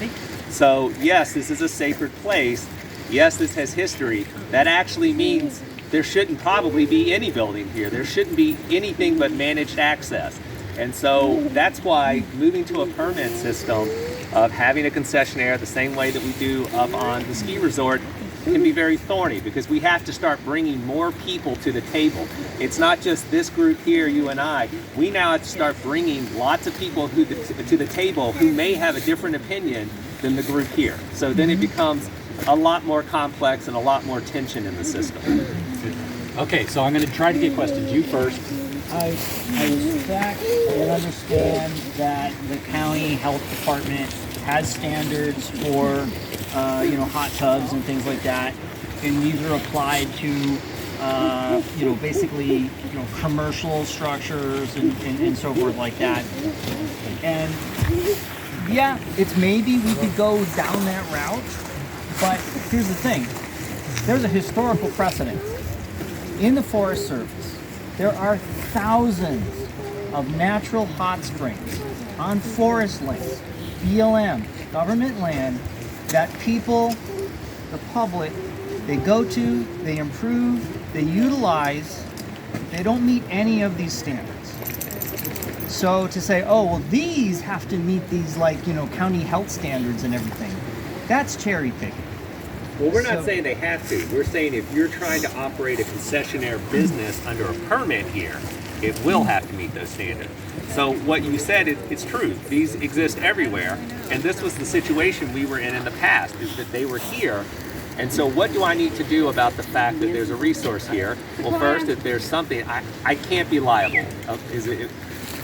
So yes, this is a sacred place. Yes, this has history. That actually means there shouldn't probably be any building here. There shouldn't be anything but managed access. And so that's why moving to a permit system of having a concessionaire the same way that we do up on the ski resort can be very thorny because we have to start bringing more people to the table. It's not just this group here, you and I. We now have to start bringing lots of people to the table who may have a different opinion than the group here. So then it becomes a lot more complex and a lot more tension in the system. Okay, so I'm going to try to get questions. You first. I respect and understand that the county health department has standards for, hot tubs and things like that, and these are applied to, basically, commercial structures and so forth like that. And yeah, it's maybe we could go down that route, but here's the thing: there's a historical precedent in the Forest Service. There are thousands of natural hot springs on forest lands, BLM, government land, that people, the public, they go to, they improve, they utilize. They don't meet any of these standards. So to say, oh, well, these have to meet these county health standards and everything, that's cherry picking. Well, we're not saying they have to. We're saying if you're trying to operate a concessionaire business under a permit here, it will have to meet those standards. So what you said, it's true. These exist everywhere. And this was the situation we were in the past, is that they were here. And so what do I need to do about the fact that there's a resource here? Well, first, if there's something, I can't be liable.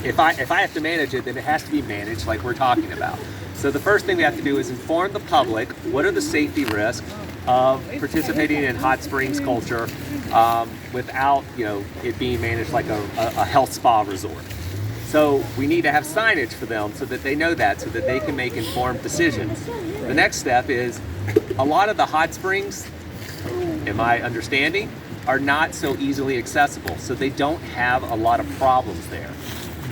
If I have to manage it, then it has to be managed like we're talking about. So the first thing we have to do is inform the public what are the safety risks of participating in hot springs culture without it being managed like a health spa resort. So we need to have signage for them so that they know that, so that they can make informed decisions. The next step is a lot of the hot springs, in my understanding, are not so easily accessible, so they don't have a lot of problems there.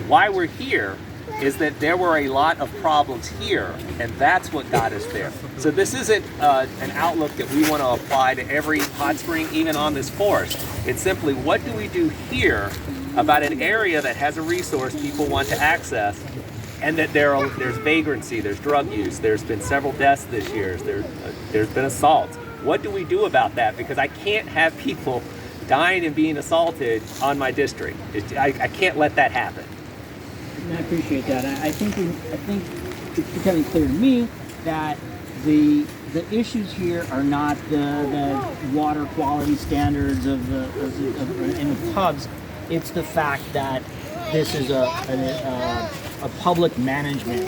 Why we're here is that there were a lot of problems here, and that's what got us there. So this isn't an outlook that we want to apply to every hot spring, even on this forest. It's simply, what do we do here about an area that has a resource people want to access, and that there's vagrancy, there's drug use, there's been several deaths this year, there's been assaults. What do we do about that? Because I can't have people dying and being assaulted on my district. I can't let that happen. I appreciate that. I think it's becoming clear to me that the issues here are not the water quality standards in the pubs. It's the fact that this is a public management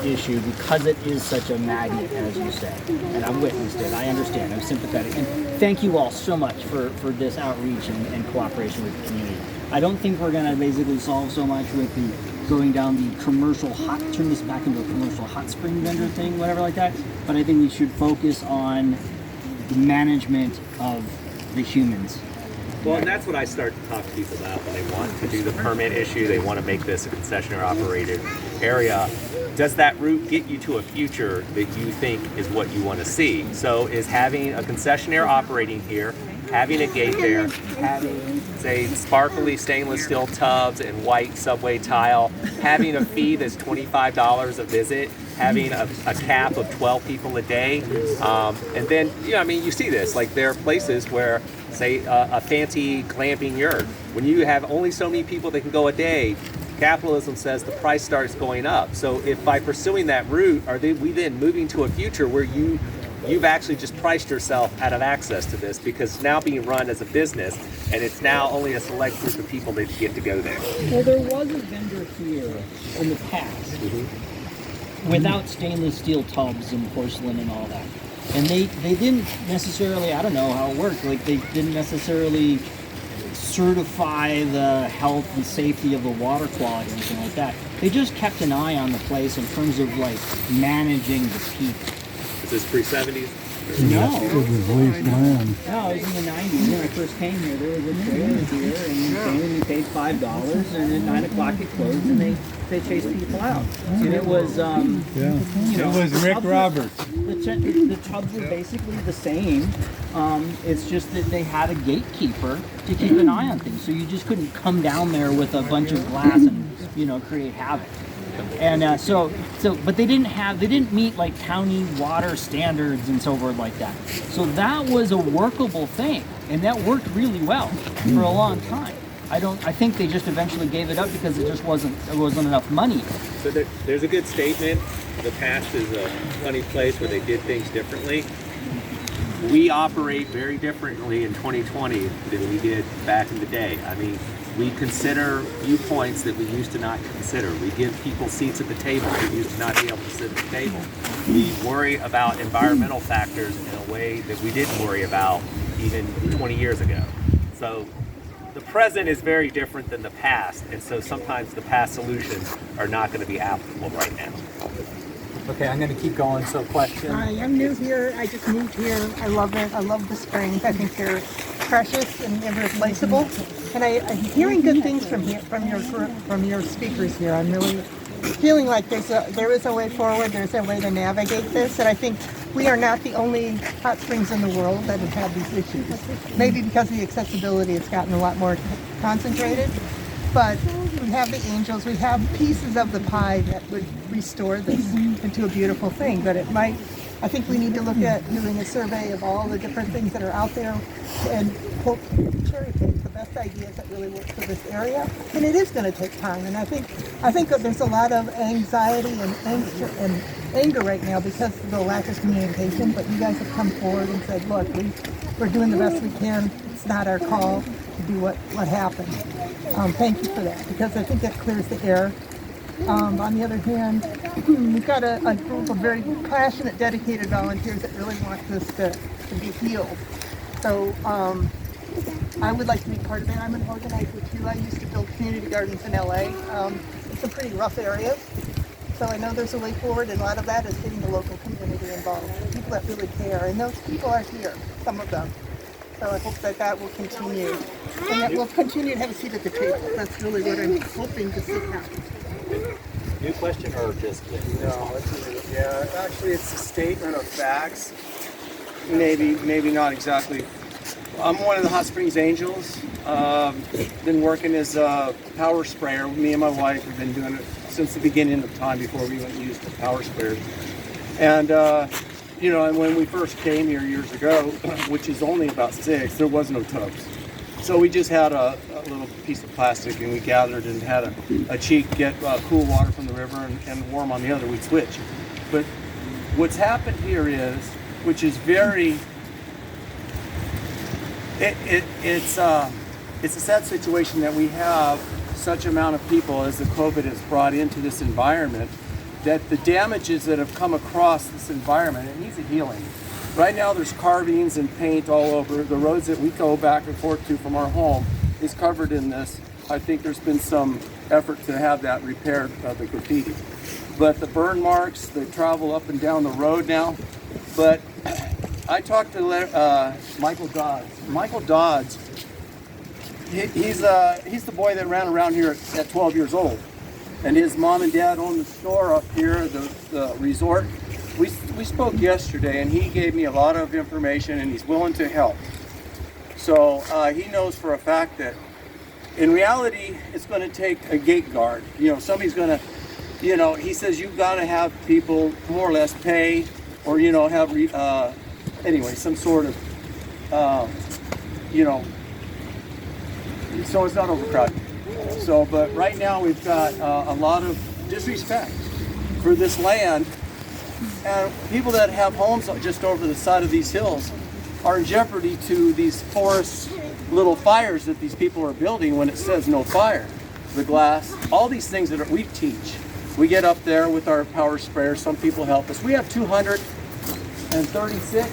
issue because it is such a magnet, as you say. And I've witnessed it. I understand. I'm sympathetic. And thank you all so much for this outreach and cooperation with the community. I don't think we're going to basically solve so much with the going down the turn this back into a commercial hot spring vendor thing, whatever like that. But I think we should focus on the management of the humans. Well, and that's what I start to talk to people about when they want to do the permit issue. They want to make this a concessionaire operated area. Does that route get you to a future that you think is what you want to see? So is having a concessionaire operating here, having a gate there, having, say, sparkly stainless steel tubs and white subway tile, having a fee that's $25 a visit, having a cap of 12 people a day, and then, you see this, like there are places where, say, a fancy glamping yurt, when you have only so many people that can go a day, capitalism says the price starts going up. So if by pursuing that route, are we then moving to a future where you've actually just priced yourself out of access to this, because it's now being run as a business, and it's now only a select group of people that get to go there. Well, there was a vendor here in the past without stainless steel tubs and porcelain and all that. And they didn't necessarily, I don't know how it worked, like they didn't necessarily certify the health and safety of the water quality or anything like that. They just kept an eye on the place in terms of like managing the people. Is this pre-70s? No. It was leased land. No, it was in the 90s when I first came here. There was a trailer here, and you came and you paid $5, and at 9 o'clock it closed, and they chased people out. And it was, It was Rick Roberts. The tubs were basically the same. It's just that they had a gatekeeper to keep an eye on things, so you just couldn't come down there with a bunch of glass and create havoc. And but they didn't meet like county water standards and so forth like that. So that was a workable thing, and that worked really well for a long time. I think they just eventually gave it up because there wasn't enough money. So there's a good statement. The past is a funny place where they did things differently. We operate very differently in 2020 than we did back in the day. I mean, we consider viewpoints that we used to not consider. We give people seats at the table that used to not be able to sit at the table. We worry about environmental factors in a way that we didn't worry about even 20 years ago. So the present is very different than the past, and so sometimes the past solutions are not going to be applicable right now. Okay, I'm going to keep going. So, question. Hi, I'm new here. I just moved here. I love it. I love the springs. I think they're precious and irreplaceable. And I'm hearing good things from your speakers here. I'm really feeling like there is a way forward. There's a way to navigate this, and I think we are not the only hot springs in the world that have had these issues. Maybe because of the accessibility, it's gotten a lot more concentrated. But we have the angels, we have pieces of the pie that would restore this into a beautiful thing. But it might I think we need to look at doing a survey of all the different things that are out there and cherry pick the best ideas that really work for this area. And it is going to take time. And I think that there's a lot of anxiety and anger right now because of the lack of communication. But you guys have come forward and said, look, we're doing the best we can. It's not our call to do what happened. Thank you for that, because I think that clears the air. On the other hand, we've got a group of very passionate, dedicated volunteers that really want this to be healed. So I would like to be part of it. I'm an organizer too. I used to build community gardens in LA. It's some pretty rough areas. So I know there's a way forward, and a lot of that is getting the local community involved, people that really care. And those people are here, some of them. So I hope that will continue, and that we'll continue to have a seat at the table. That's really what I'm hoping to see happen. New question or just? No, actually it's a statement of facts. Maybe not exactly. I'm one of the Hot Springs Angels. Been working as a power sprayer. Me and my wife have been doing it since the beginning of time, before we went and used the power sprayers. And and when we first came here years ago, which is only about 6, there was no tubs. So we just had a little piece of plastic, and we gathered and had a cheek get cool water from the river and warm on the other. We'd switch. But what's happened here is, which is very, it's a sad situation that we have such amount of people as the COVID has brought into this environment, that the damages that have come across this environment, it needs a healing. Right now there's carvings and paint all over. The roads that we go back and forth to from our home is covered in this. I think there's been some effort to have that repaired, the graffiti. But the burn marks, they travel up and down the road now. But I talked to Michael Dodds. Michael Dodds, he's the boy that ran around here at 12 years old. And his mom and dad own the store up here, the resort. We spoke yesterday, and he gave me a lot of information, and he's willing to help. So he knows for a fact that in reality, it's going to take a gate guard. Somebody's going to, he says you've got to have people more or less pay, or have anyway, some sort of so it's not overcrowded. So, but right now we've got a lot of disrespect for this land, and people that have homes just over the side of these hills are in jeopardy to these forest little fires that these people are building when it says no fire. The glass, all these things that we teach. We get up there with our power sprayers. Some people help us. We have 236.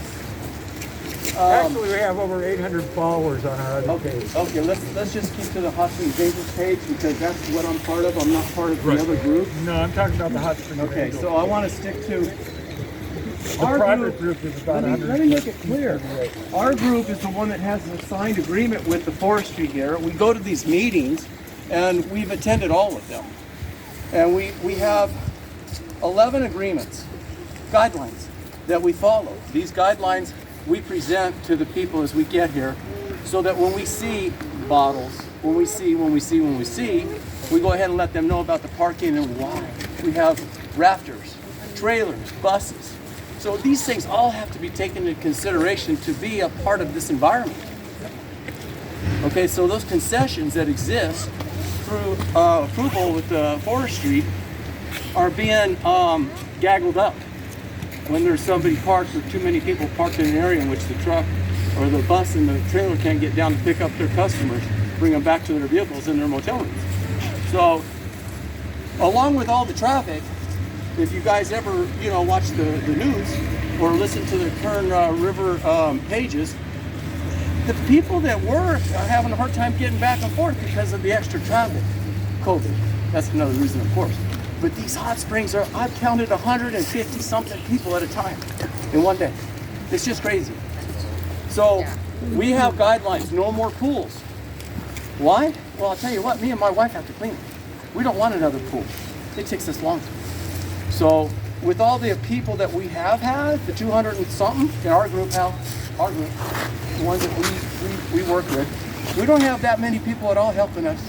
Actually, we have over 800 followers on our other page. Okay. Let's just keep to the Hot Springs Angels page, because that's what I'm part of. I'm not part of the other group. No, I'm talking about the Hot Springs Okay, Angels. so I want to stick to the private group is about 100. Let me make it clear. Our group is the one that has a signed agreement with the forestry here. We go to these meetings, and we've attended all of them. And we have 11 agreements, guidelines that we follow. These guidelines we present to the people as we get here, so that when we see bottles, when we see, we go ahead and let them know about the parking and why. We have rafters, trailers, buses. So these things all have to be taken into consideration to be a part of this environment. Okay, so those concessions that exist through approval with the forestry are being gaggled up. When there's somebody parked or too many people parked in an area in which the truck or the bus and the trailer can't get down to pick up their customers, bring them back to their vehicles in their motel rooms. So, along with all the traffic, if you guys ever, watch the news or listen to the Kern River pages, the people that work are having a hard time getting back and forth because of the extra traffic. COVID, that's another reason, of course. But these hot springs I've counted 150 something people at a time in one day. It's just crazy. So we have guidelines, no more pools. Why? Well, I'll tell you what, me and my wife have to clean it. We don't want another pool. It takes us longer. So with all the people that we have had, the 200 and something in our group now, the ones that we work with, we don't have that many people at all helping us.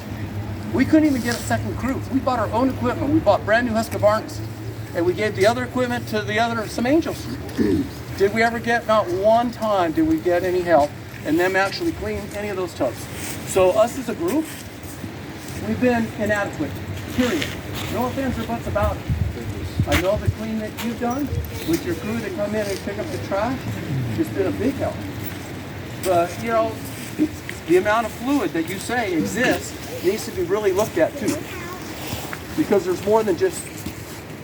We couldn't even get a second crew. We bought our own equipment. We bought brand new Husqvarnas. and we gave the other equipment to some angels. Did we ever get, not one time did we get any help and them actually clean any of those tubs. So us as a group, we've been inadequate, period. No offense or buts about it. I know the clean that you've done with your crew that come in and pick up the trash, it's been a big help. But, you know, the amount of fluid that you say exists needs to be really looked at too. Because there's more than just,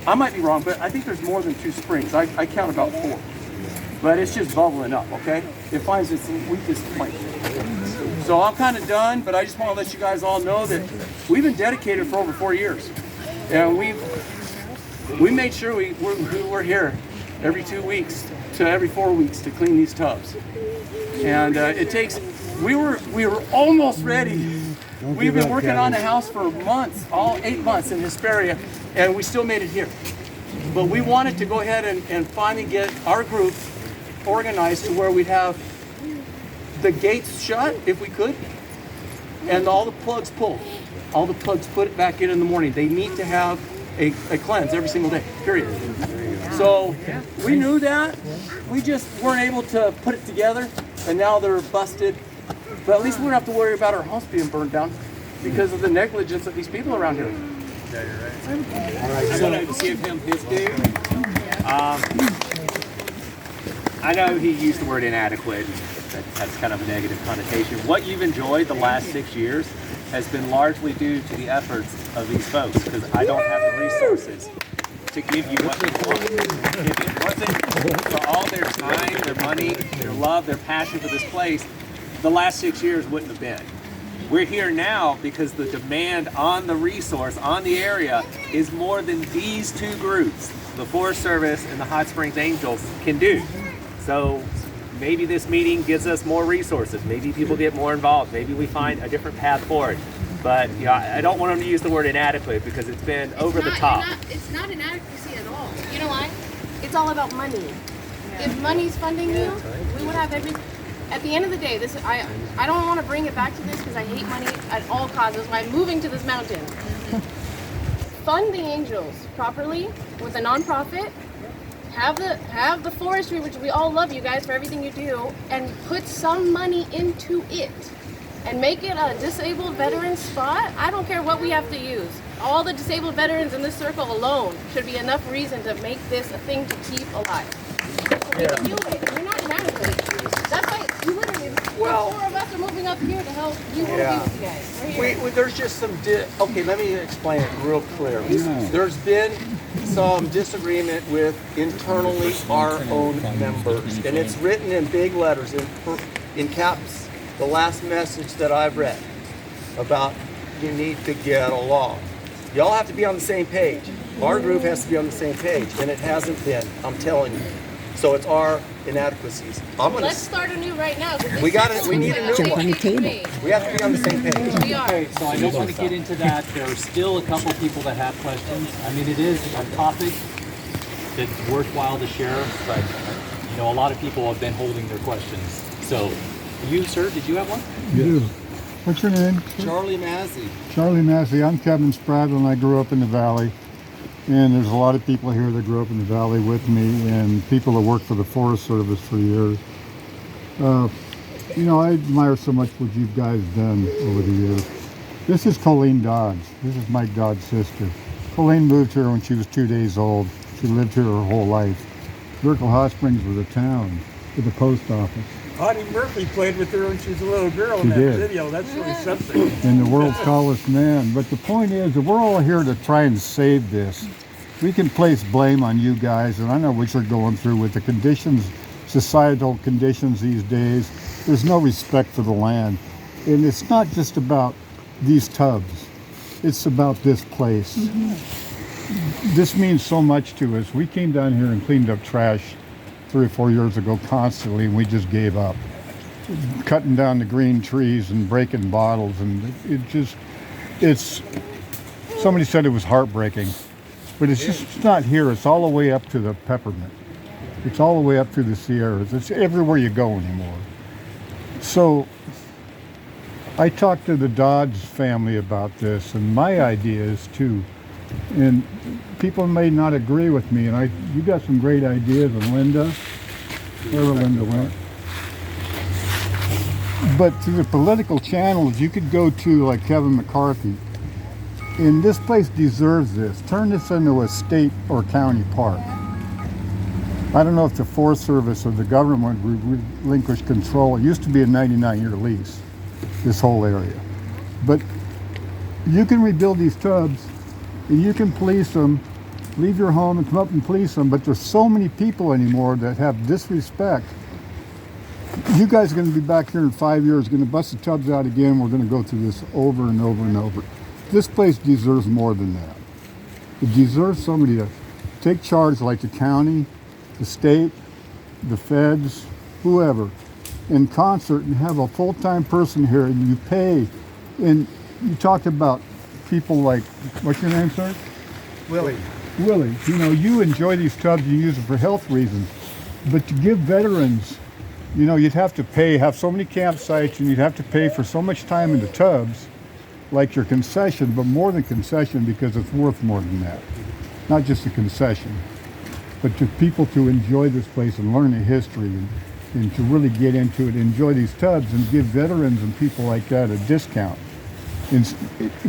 I might be wrong, but I think there's more than 2 springs. I count about 4. But it's just bubbling up, okay? It finds its weakest point. So I'm kind of done, but I just want to let you guys all know that we've been dedicated for over 4 years. And we made sure we're here every 2 weeks to every 4 weeks to clean these tubs. And it takes, we were almost ready. We've been working on the house for months, all 8 months in Hesperia, and we still made it here. But we wanted to go ahead and finally get our group organized to where we'd have the gates shut, if we could, and all the plugs pulled. All the plugs put back in the morning. They need to have a cleanse every single day, period. So we knew that. We just weren't able to put it together, and now they're busted. But at least we don't have to worry about our house being burned down because of the negligence of these people around here. Yeah, you're right. All right, so I'm going to give him his due. I know he used the word inadequate. That's kind of a negative connotation. What you've enjoyed the last 6 years has been largely due to the efforts of these folks, because I don't have the resources to give you what they want. If it wasn't for all their time, their money, their love, their passion for this place, the last 6 years wouldn't have been. We're here now because the demand on the resource, on the area, is more than these 2 groups, the Forest Service and the Hot Springs Angels, can do. So maybe this meeting gives us more resources. Maybe people get more involved. Maybe we find a different path forward. But you know, I don't want them to use the word inadequate because it's been over the top. It's not inadequacy at all. You know why? It's all about money. If money's funding you, we would have every. At the end of the day, this I don't want to bring it back to this because I hate money at all costs. That's why I'm moving to this mountain. Fund the angels properly with a nonprofit. Have the forestry, which we all love you guys for everything you do, and put some money into it and make it a disabled veteran spot. I don't care what we have to use. All the disabled veterans in this circle alone should be enough reason to make this a thing to keep alive. So we can do it. We're not inadequate. That's why you literally, the 4 of us are moving up here to help you want to be with you guys. We're here. There's just some, okay, let me explain it real clear. There's been some disagreement with internally our own members, and it's written in big letters, in caps, the last message that I've read about you need to get along. Y'all have to be on the same page. Our group has to be on the same page, and it hasn't been, I'm telling you. So it's our inadequacies. Let's start anew right now. We need a new one. We have to be on the same page. We are. Okay, so I don't want to get into that. There are still a couple people that have questions. I mean, it is a topic that's worthwhile to share, but you know, a lot of people have been holding their questions. So, you, sir, did you have one? You. What's your name? Charlie Massey. Charlie Massey. I'm Kevin Spratt, and I grew up in the valley. And there's a lot of people here that grew up in the valley with me, and people that work for the Forest Service for years. You know, I admire so much what you guys done over the years. This is Colleen Dodds. This is Mike Dodds' sister. Colleen moved here when she was 2 days old. She lived here her whole life. Miracle Hot Springs was a town with a post office. Audie Murphy played with her when she was a little girl in She that did. video. That's really something. And the world's tallest man. But the point is that we're all here to try and save this. We can place blame on you guys, and I know what you're going through with the conditions, societal conditions these days. There's no respect for the land. And it's not just about these tubs. It's about this place. This means so much to us. We came down here and cleaned up trash 3 or 4 years ago constantly, and we just gave up. Cutting down the green trees and breaking bottles, and it's somebody said it was heartbreaking, but it's not here. It's all the way up to the Peppermint. It's all the way up through the Sierras. It's everywhere you go anymore. So I talked to the Dodds family about this, and my idea is too, and people may not agree with me, and you got some great ideas, and Linda, wherever Linda went. But through the political channels, you could go to like Kevin McCarthy, and this place deserves this. Turn this into a state or county park. I don't know if the Forest Service or the government would relinquish control. It used to be a 99-year lease, this whole area. But you can rebuild these tubs, and you can police them, leave your home and come up and police them, but there's so many people anymore that have disrespect. You guys are going to be back here in 5 years, going to bust the tubs out again. We're going to go through this over and over and over. This place deserves more than that. It deserves somebody to take charge, like the county, the state, the feds, whoever, in concert, and have a full-time person here, and you pay. And you talked about people like, what's your name, sir? Willie. Willie. You know, you enjoy these tubs, you use them for health reasons, but to give veterans, you know, you'd have to pay, have so many campsites, and you'd have to pay for so much time in the tubs, like your concession, but more than concession, because it's worth more than that. Not just a concession, but to people to enjoy this place and learn the history, and to really get into it, enjoy these tubs, and give veterans and people like that a discount. And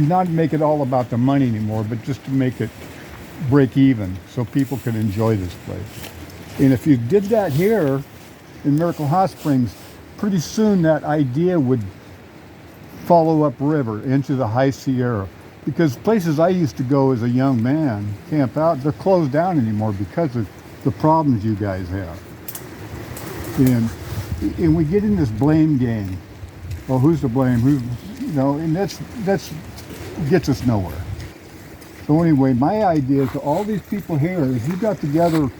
not make it all about the money anymore, but just to make it break even so people can enjoy this place. And if you did that here in Miracle Hot Springs, pretty soon that idea would follow upriver into the High Sierra. Because places I used to go as a young man, camp out, they're closed down anymore because of the problems you guys have. And we get in this blame game. Well, who's to blame? You know, and that's gets us nowhere. So anyway, my idea to all these people here is you got together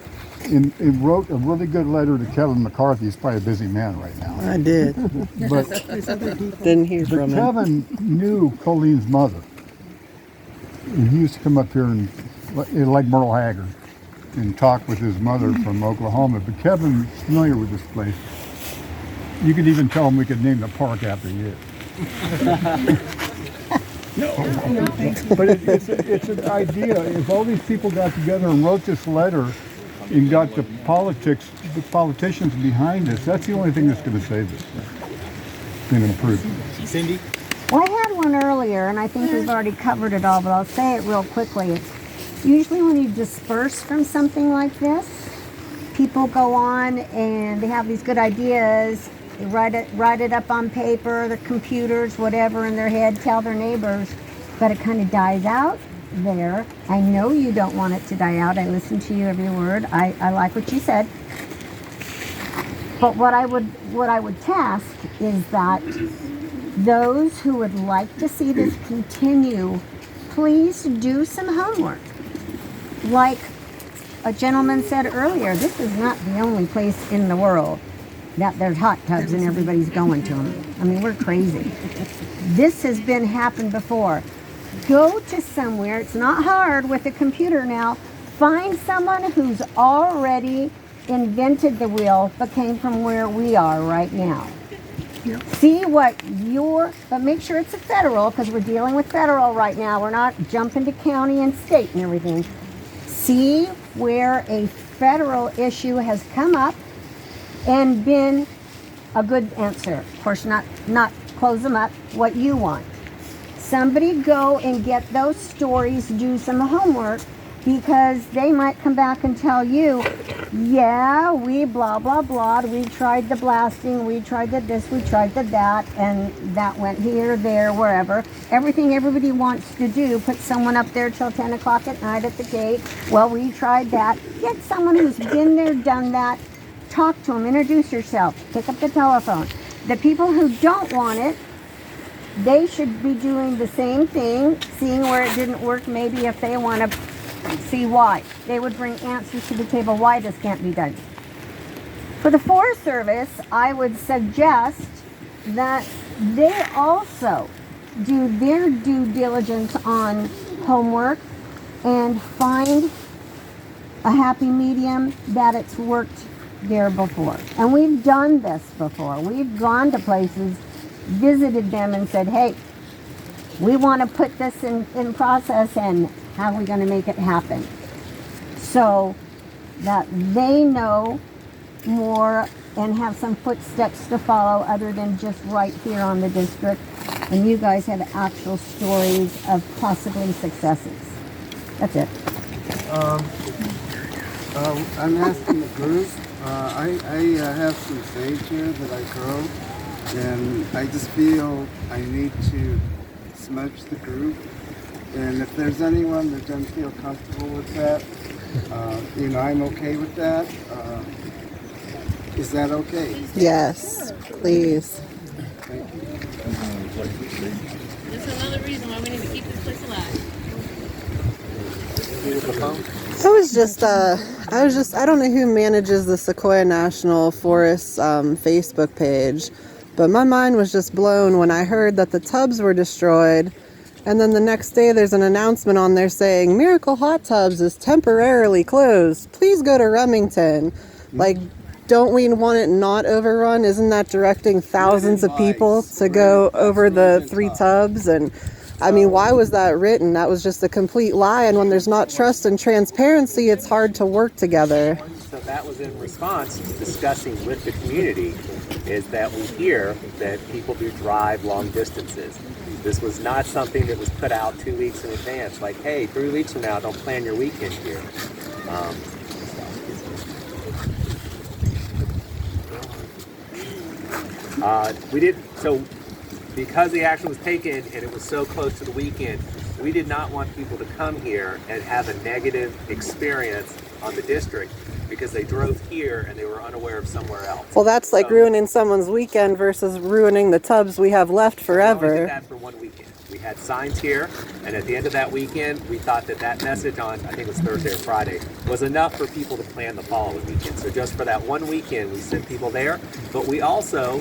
and wrote a really good letter to Kevin McCarthy. He's probably a busy man right now. I did. But didn't hear from him. Kevin knew Colleen's mother. And he used to come up here and like Merle Haggard and talk with his mother from Oklahoma. But Kevin's familiar with this place. You could even tell him we could name the park after you. But it's an idea. If all these people got together and wrote this letter and got the politicians behind us, that's the only thing that's going to save this thing and improve it. Cindy? Well, I had one earlier, and I think we've already covered it all, but I'll say it real quickly. It's usually when you disperse from something like this, people go on and they have these good ideas. They write it up on paper, the computers, whatever, in their head, tell their neighbors, but it kind of dies out there. I know you don't want it to die out. I listened to you every word. I like what you said. But what I would task is that those who would like to see this continue, please do some homework. Like a gentleman said earlier, this is not the only place in the world that there's hot tubs and everybody's going to them. I mean, we're crazy. This has happened before. Go to somewhere, it's not hard with a computer now, find someone who's already invented the wheel but came from where we are right now. See what but make sure it's a federal, because we're dealing with federal right now. We're not jumping to county and state and everything. See where a federal issue has come up and been a good answer. Of course, not close them up, what you want. Somebody go and get those stories, do some homework, because they might come back and tell you, yeah, we blah, blah, blah, we tried the blasting, we tried the this, we tried the that, and that went here, there, wherever. Everything everybody wants to do, put someone up there till 10 o'clock at night at the gate. Well, we tried that. Get someone who's been there, done that. Talk to them, introduce yourself, pick up the telephone. The people who don't want it, they should be doing the same thing, seeing where it didn't work, maybe if they want to see why. They would bring answers to the table why this can't be done. For the Forest Service, I would suggest that they also do their due diligence on homework and find a happy medium that it's worked there before. And we've done this before. We've gone to places, visited them and said, hey, we want to put this in process, and how are we going to make it happen? so that they know more and have some footsteps to follow other than just right here on the district, and you guys have actual stories of possibly successes. That's it. I'm asking the group. I have some sage here that I grow, and I just feel I need to smudge the group. And if there's anyone that doesn't feel comfortable with that, I'm okay with that. Is that okay? Yes, please. Thank you. This is another reason why we need to keep this place alive. I don't know who manages the Sequoia National Forest Facebook page, but my mind was just blown when I heard that the tubs were destroyed, and then the next day there's an announcement on there saying Miracle Hot Tubs is temporarily closed. Please go to Remington. Like, don't we want it not overrun? Isn't that directing thousands of people to go over the 3 tubs? And I mean, why was that written? That was just a complete lie. And when there's not trust and transparency, it's hard to work together. So that was in response to discussing with the community, is that we hear that people do drive long distances. This was not something that was put out 2 weeks in advance, like, hey, 3 weeks from now, don't plan your weekend here. So because the action was taken and it was so close to the weekend, we did not want people to come here and have a negative experience on the district because they drove here and they were unaware of somewhere else. Well, that's like ruining someone's weekend versus ruining the tubs we have left forever. We did that for 1 weekend. We had signs here, and at the end of that weekend, we thought that message on, I think it was Thursday or Friday, was enough for people to plan the following weekend. So just for that 1 weekend, we sent people there. But we also,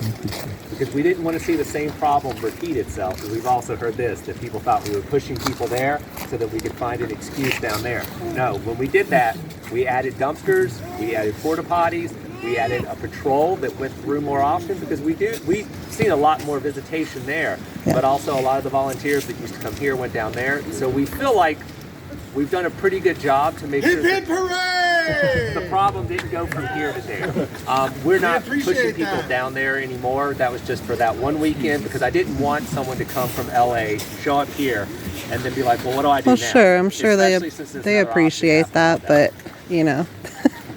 because we didn't want to see the same problem repeat itself, because we've also heard this, that people thought we were pushing people there so that we could find an excuse down there. No, when we did that, we added dumpsters, we added porta potties, we added a patrol that went through more often, because we've seen a lot more visitation there, but also a lot of the volunteers that used to come here went down there. So we feel like we've done a pretty good job to make sure that the problem didn't go from here to there. We're not pushing people down there anymore. That was just for that 1 weekend, because I didn't want someone to come from LA, show up here, and then be like, well, what do I do now? Well, sure, I'm sure they appreciate that, but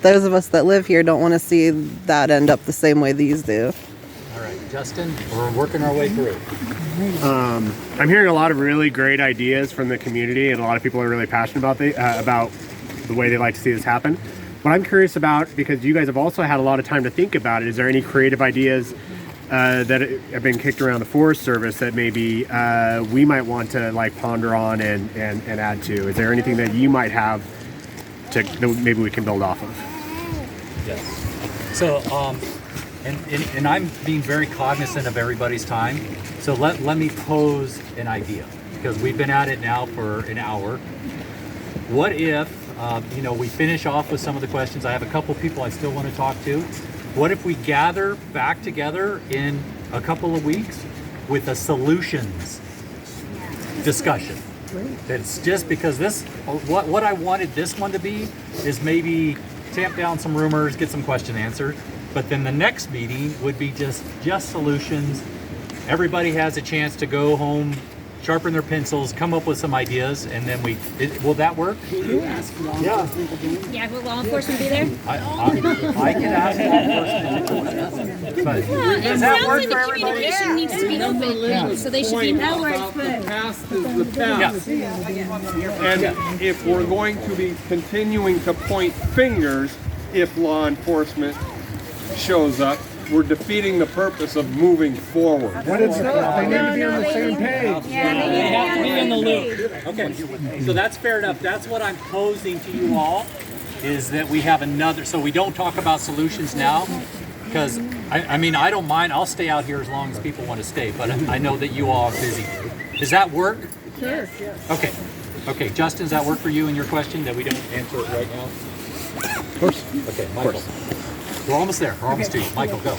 those of us that live here don't want to see that end up the same way these do. All right, Justin, we're working our way through. I'm hearing a lot of really great ideas from the community, and a lot of people are really passionate about the way they like to see this happen. What I'm curious about, because you guys have also had a lot of time to think about it, is there any creative ideas that have been kicked around the Forest Service that maybe we might want to ponder on and add to? Is there anything that you might have that maybe we can build off of? Yes. So, and I'm being very cognizant of everybody's time. So let me pose an idea, because we've been at it now for an hour. What if, we finish off with some of the questions? I have a couple people I still want to talk to. What if we gather back together in a couple of weeks with a solutions discussion? It's just because what I wanted this one to be is maybe tamp down some rumors, get some question answered, but then the next meeting would be just solutions. Everybody has a chance to go home, sharpen their pencils, come up with some ideas, and then will that work? Yeah. Yeah, will law enforcement be there? I can ask law enforcement. But It sounds like the communication needs to be open, so they should be The past is the past. And if we're going to be continuing to point fingers if law enforcement shows up, we're defeating the purpose of moving forward. But it's not. They need to be on the same page. Yeah, they have to be in the loop. Okay, so that's fair enough. That's what I'm posing to you all, is that we have another, so we don't talk about solutions now, because I don't mind. I'll stay out here as long as people want to stay, but I know that you all are busy. Does that work? Sure. Okay, Justin, does that work for you and your question, that we don't answer it right now? Of course. Okay, Michael. We're almost there. We're almost to you. Michael, go.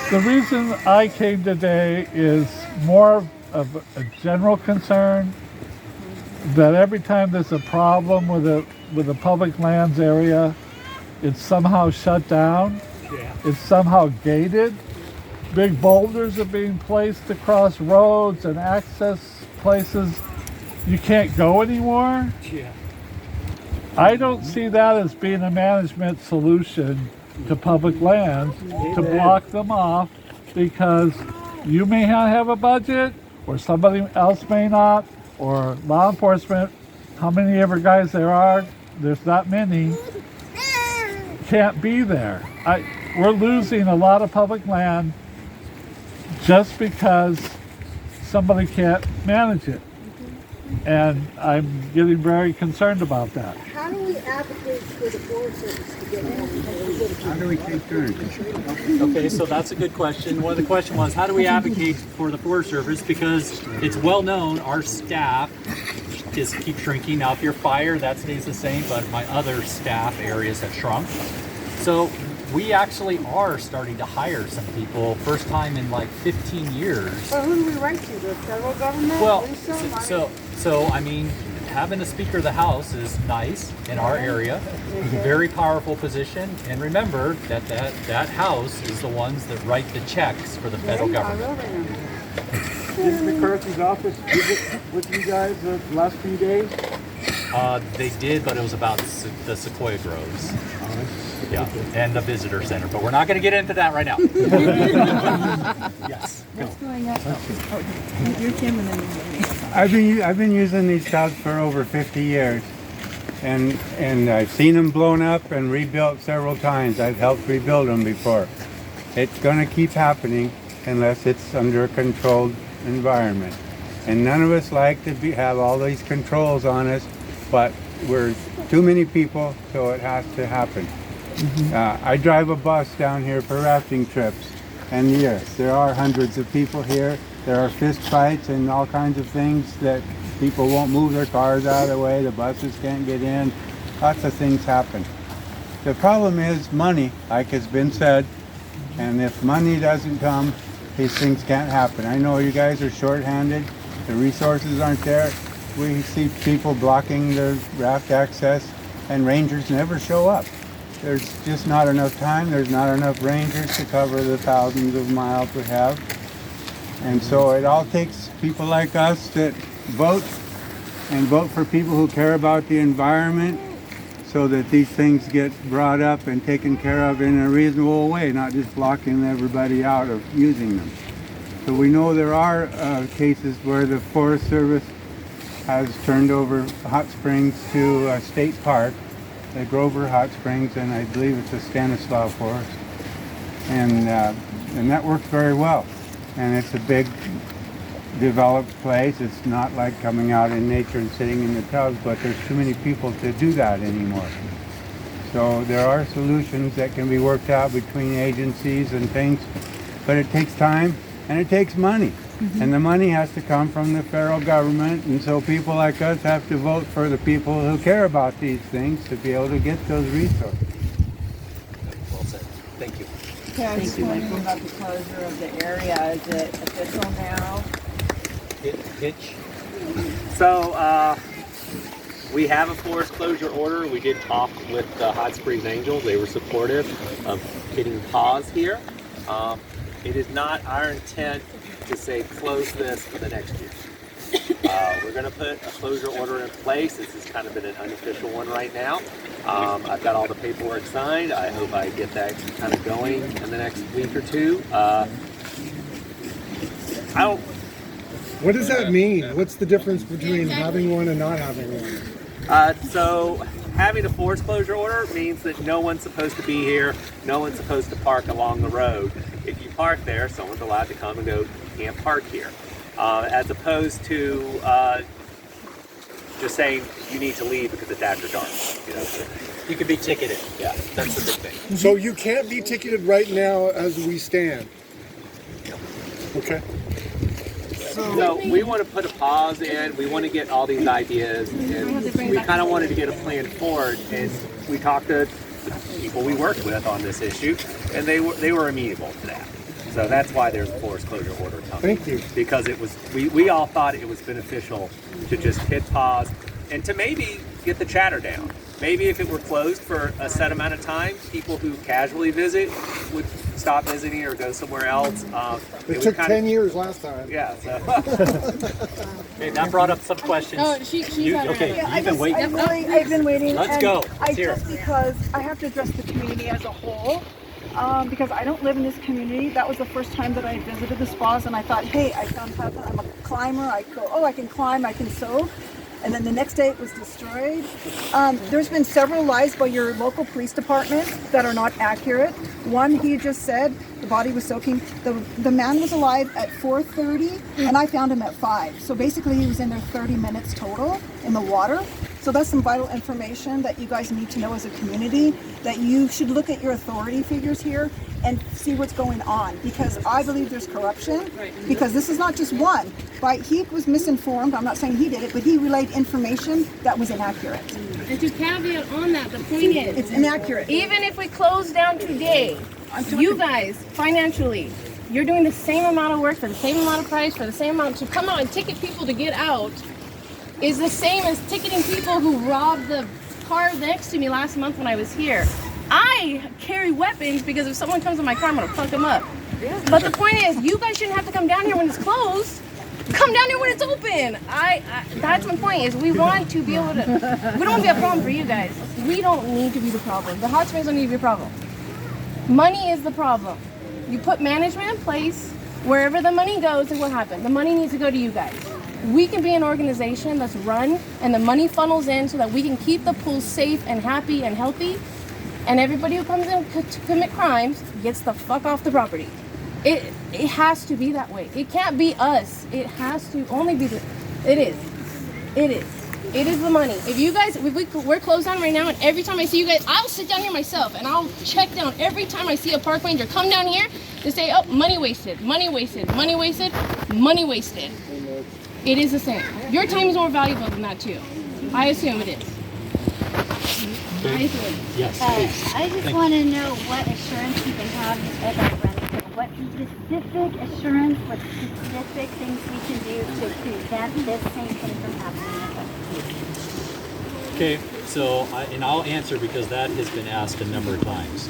The reason I came today is more of a general concern that every time there's a problem with with the public lands area, it's somehow shut down. Yeah. It's somehow gated. Big boulders are being placed across roads and access places. You can't go anymore. Yeah. I don't see that as being a management solution to public lands, to block them off, because you may not have a budget, or somebody else may not, or law enforcement, how many ever guys there are, there's not many, can't be there. We're losing a lot of public land just because somebody can't manage it. And I'm getting very concerned about that. How do we advocate for the Forest Service to get help? How do we take turns? Okay, so that's a good question. One of the question was, how do we advocate for the Forest Service? Because it's well known our staff just keep shrinking. Now, if you're fire, that stays the same, but my other staff areas have shrunk. So we actually are starting to hire some people, first time in like 15 years. But who do we write to? The federal government? Well, Lisa? so I mean, having a Speaker of the House is nice in our area. It's a very powerful position. And remember that that House is the ones that write the checks for the federal government. Did McCarthy's office visit with you guys the last few days? They did, but it was about the Sequoia Groves. Yeah, and the visitor center, but we're not going to get into that right now. Yes. What's going on? You're Tim and then I've been using these tubs for over 50 years, and I've seen them blown up and rebuilt several times. I've helped rebuild them before. It's going to keep happening unless it's under a controlled environment. And none of us like to have all these controls on us, but we're too many people, so it has to happen. I drive a bus down here for rafting trips, and yes, there are hundreds of people here. There are fist fights and all kinds of things that people won't move their cars out of the way, the buses can't get in, lots of things happen. The problem is money, like has been said, and if money doesn't come, these things can't happen. I know you guys are short-handed, the resources aren't there. We see people blocking the raft access, and rangers never show up. There's just not enough time, there's not enough rangers to cover the thousands of miles we have. And so it all takes people like us that vote, and vote for people who care about the environment, so that these things get brought up and taken care of in a reasonable way, not just blocking everybody out of using them. So we know there are cases where the Forest Service has turned over hot springs to a state park, the Grover Hot Springs, and I believe it's a Stanislaus Forest. And that works very well. And it's a big developed place. It's not like coming out in nature and sitting in the tubs, but there's too many people to do that anymore. So there are solutions that can be worked out between agencies and things, but it takes time and it takes money. And the money has to come from the federal government, and so people like us have to vote for the people who care about these things to be able to get those resources. Well said. Thank you. Okay, I just wondering about the closure of the area. Is it official now? Hitch. So we have a forest closure order. We did talk with the Hot Springs Angels. They were supportive of getting pause here. It is not our intent to say close this for the next year. We're going to put a closure order in place. This has kind of been an unofficial one right now. I've got all the paperwork signed. I hope I get that kind of going in the next week or two. What does that mean? What's the difference between having one and not having one? So having a forest closure order means that no one's supposed to be here. No one's supposed to park along the road. If you park there, someone's allowed to come and go, you can't park here. As opposed to just saying you need to leave because it's after dark. You know, you could be ticketed. Yeah, that's the big thing. So you can't be ticketed right now as we stand? Okay. So we want to put a pause in. We want to get all these ideas, and we kind of wanted to get a plan forward. And we talked to the people we worked with on this issue, and they were amenable to that. So that's why there's a forest closure order coming. Thank you. Because it was we all thought it was beneficial to just hit pause and to maybe get the chatter down. Maybe if it were closed for a set amount of time, people who casually visit would stop visiting or go somewhere else. It took 10 years last time. Yeah. So. Okay, that brought up some questions. Oh, she's Okay, Yeah, you've been waiting. I've been waiting. Let's and go. I Let's hear just it. because I have to address the community as a whole. Because I don't live in this community. That was the first time that I visited the spas, and I thought, hey, I found something. I'm a climber. I go, oh, I can climb, I can sew. And then the next day it was destroyed. There's been several lies by your local police department that are not accurate. One, he just said the body was soaking. The man was alive at 4:30, and I found him at 5. So basically he was in there 30 minutes total in the water. So that's some vital information that you guys need to know as a community, that you should look at your authority figures here and see what's going on, because I believe there's corruption, because this is not just one. He was misinformed, I'm not saying he did it, but he relayed information that was inaccurate. And to caveat on that, the point is, it's inaccurate. Even if we close down today, you guys, financially, you're doing the same amount of work for the same amount of price, for the same amount to come out and ticket people to get out, is the same as ticketing people who robbed the car next to me last month when I was here. I carry weapons because if someone comes in my car, I'm gonna fuck them up. But the point is, you guys shouldn't have to come down here when it's closed. Come down here when it's open. That's my point, is we want to be able to, we don't want to be a problem for you guys. We don't need to be the problem. The hot springs don't need to be a problem. Money is the problem. You put management in place, wherever the money goes, and what happens? The money needs to go to you guys. We can be an organization that's run and the money funnels in so that we can keep the pool safe and happy and healthy, and everybody who comes in to commit crimes gets the fuck off the property. It has to be that way. It can't be us. It has to only be it is the money. If you guys, we're closed down right now, and every time I see you guys, I'll sit down here myself and I'll check down every time I see a park ranger come down here to say, oh, money wasted, money wasted, money wasted, money wasted. It is the same. Your time is more valuable than that too. I assume it is. Yes, I just want to know what assurance you can have about Remington. What specific assurance, what specific things we can do to prevent this same thing from happening again. Okay, so and I'll answer because that has been asked a number of times.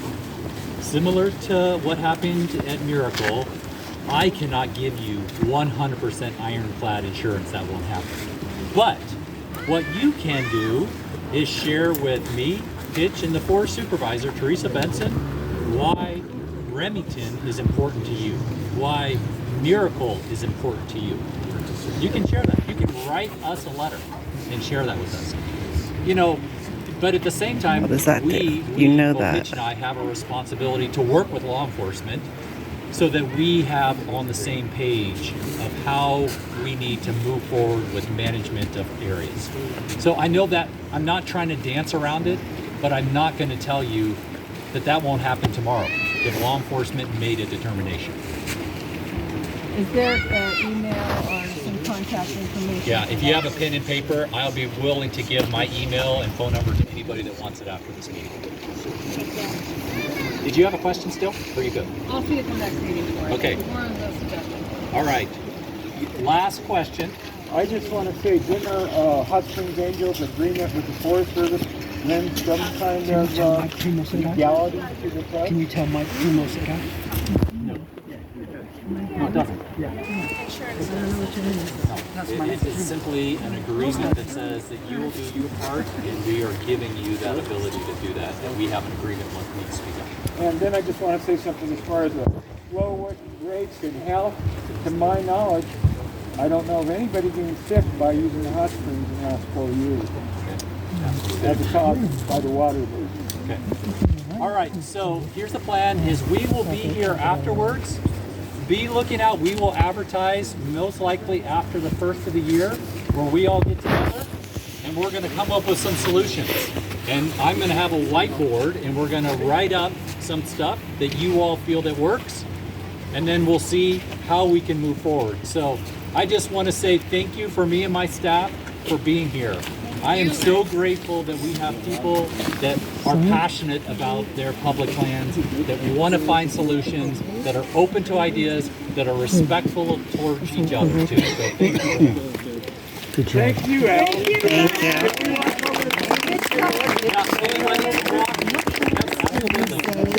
Similar to what happened at Miracle, I cannot give you 100% ironclad insurance that won't happen. But what you can do is share with me, Pitch, and the forest supervisor, Teresa Benson, why Remington is important to you, why Miracle is important to you. You can share that. You can write us a letter and share that with us. You know, but at the same time, What does that do? we You know both that. Pitch and I have a responsibility to work with law enforcement so that we have on the same page of how we need to move forward with management of areas. So I know that I'm not trying to dance around it, but I'm not going to tell you that that won't happen tomorrow if law enforcement made a determination. Is there an email or some contact information? Yeah, if you have a pen and paper, I'll be willing to give my email and phone number to anybody that wants it after this meeting. Did you have a question still? Or are you good? I'll see you at the next meeting for it. Okay. More on the suggestion. All right. Last question. I just want to say, didn't our Hot Springs Angels agreement with the Forest Service lend some kind of legality to the press? Can you tell Mike Primosa? No, it doesn't. It's simply an agreement that says that you will do your part, and we are giving you that ability to do that, and we have an agreement what needs to be done. And then I just want to say something as far as the flow rates and health. To my knowledge, I don't know of anybody being sick by using the hot springs in the last 4 years. As a cause by the water. Okay. All right, so here's the plan, is we will be here afterwards. Be looking out, we will advertise most likely after the first of the year where we all get together and we're gonna come up with some solutions. And I'm gonna have a whiteboard and we're gonna write up some stuff that you all feel that works, and then we'll see how we can move forward. So I just wanna say thank you for me and my staff for being here. I am so grateful that we have people that are passionate about their public lands, that want to find solutions, that are open to ideas, that are respectful towards each other too. So thank you. Good job. Thank you, Al. Thank you.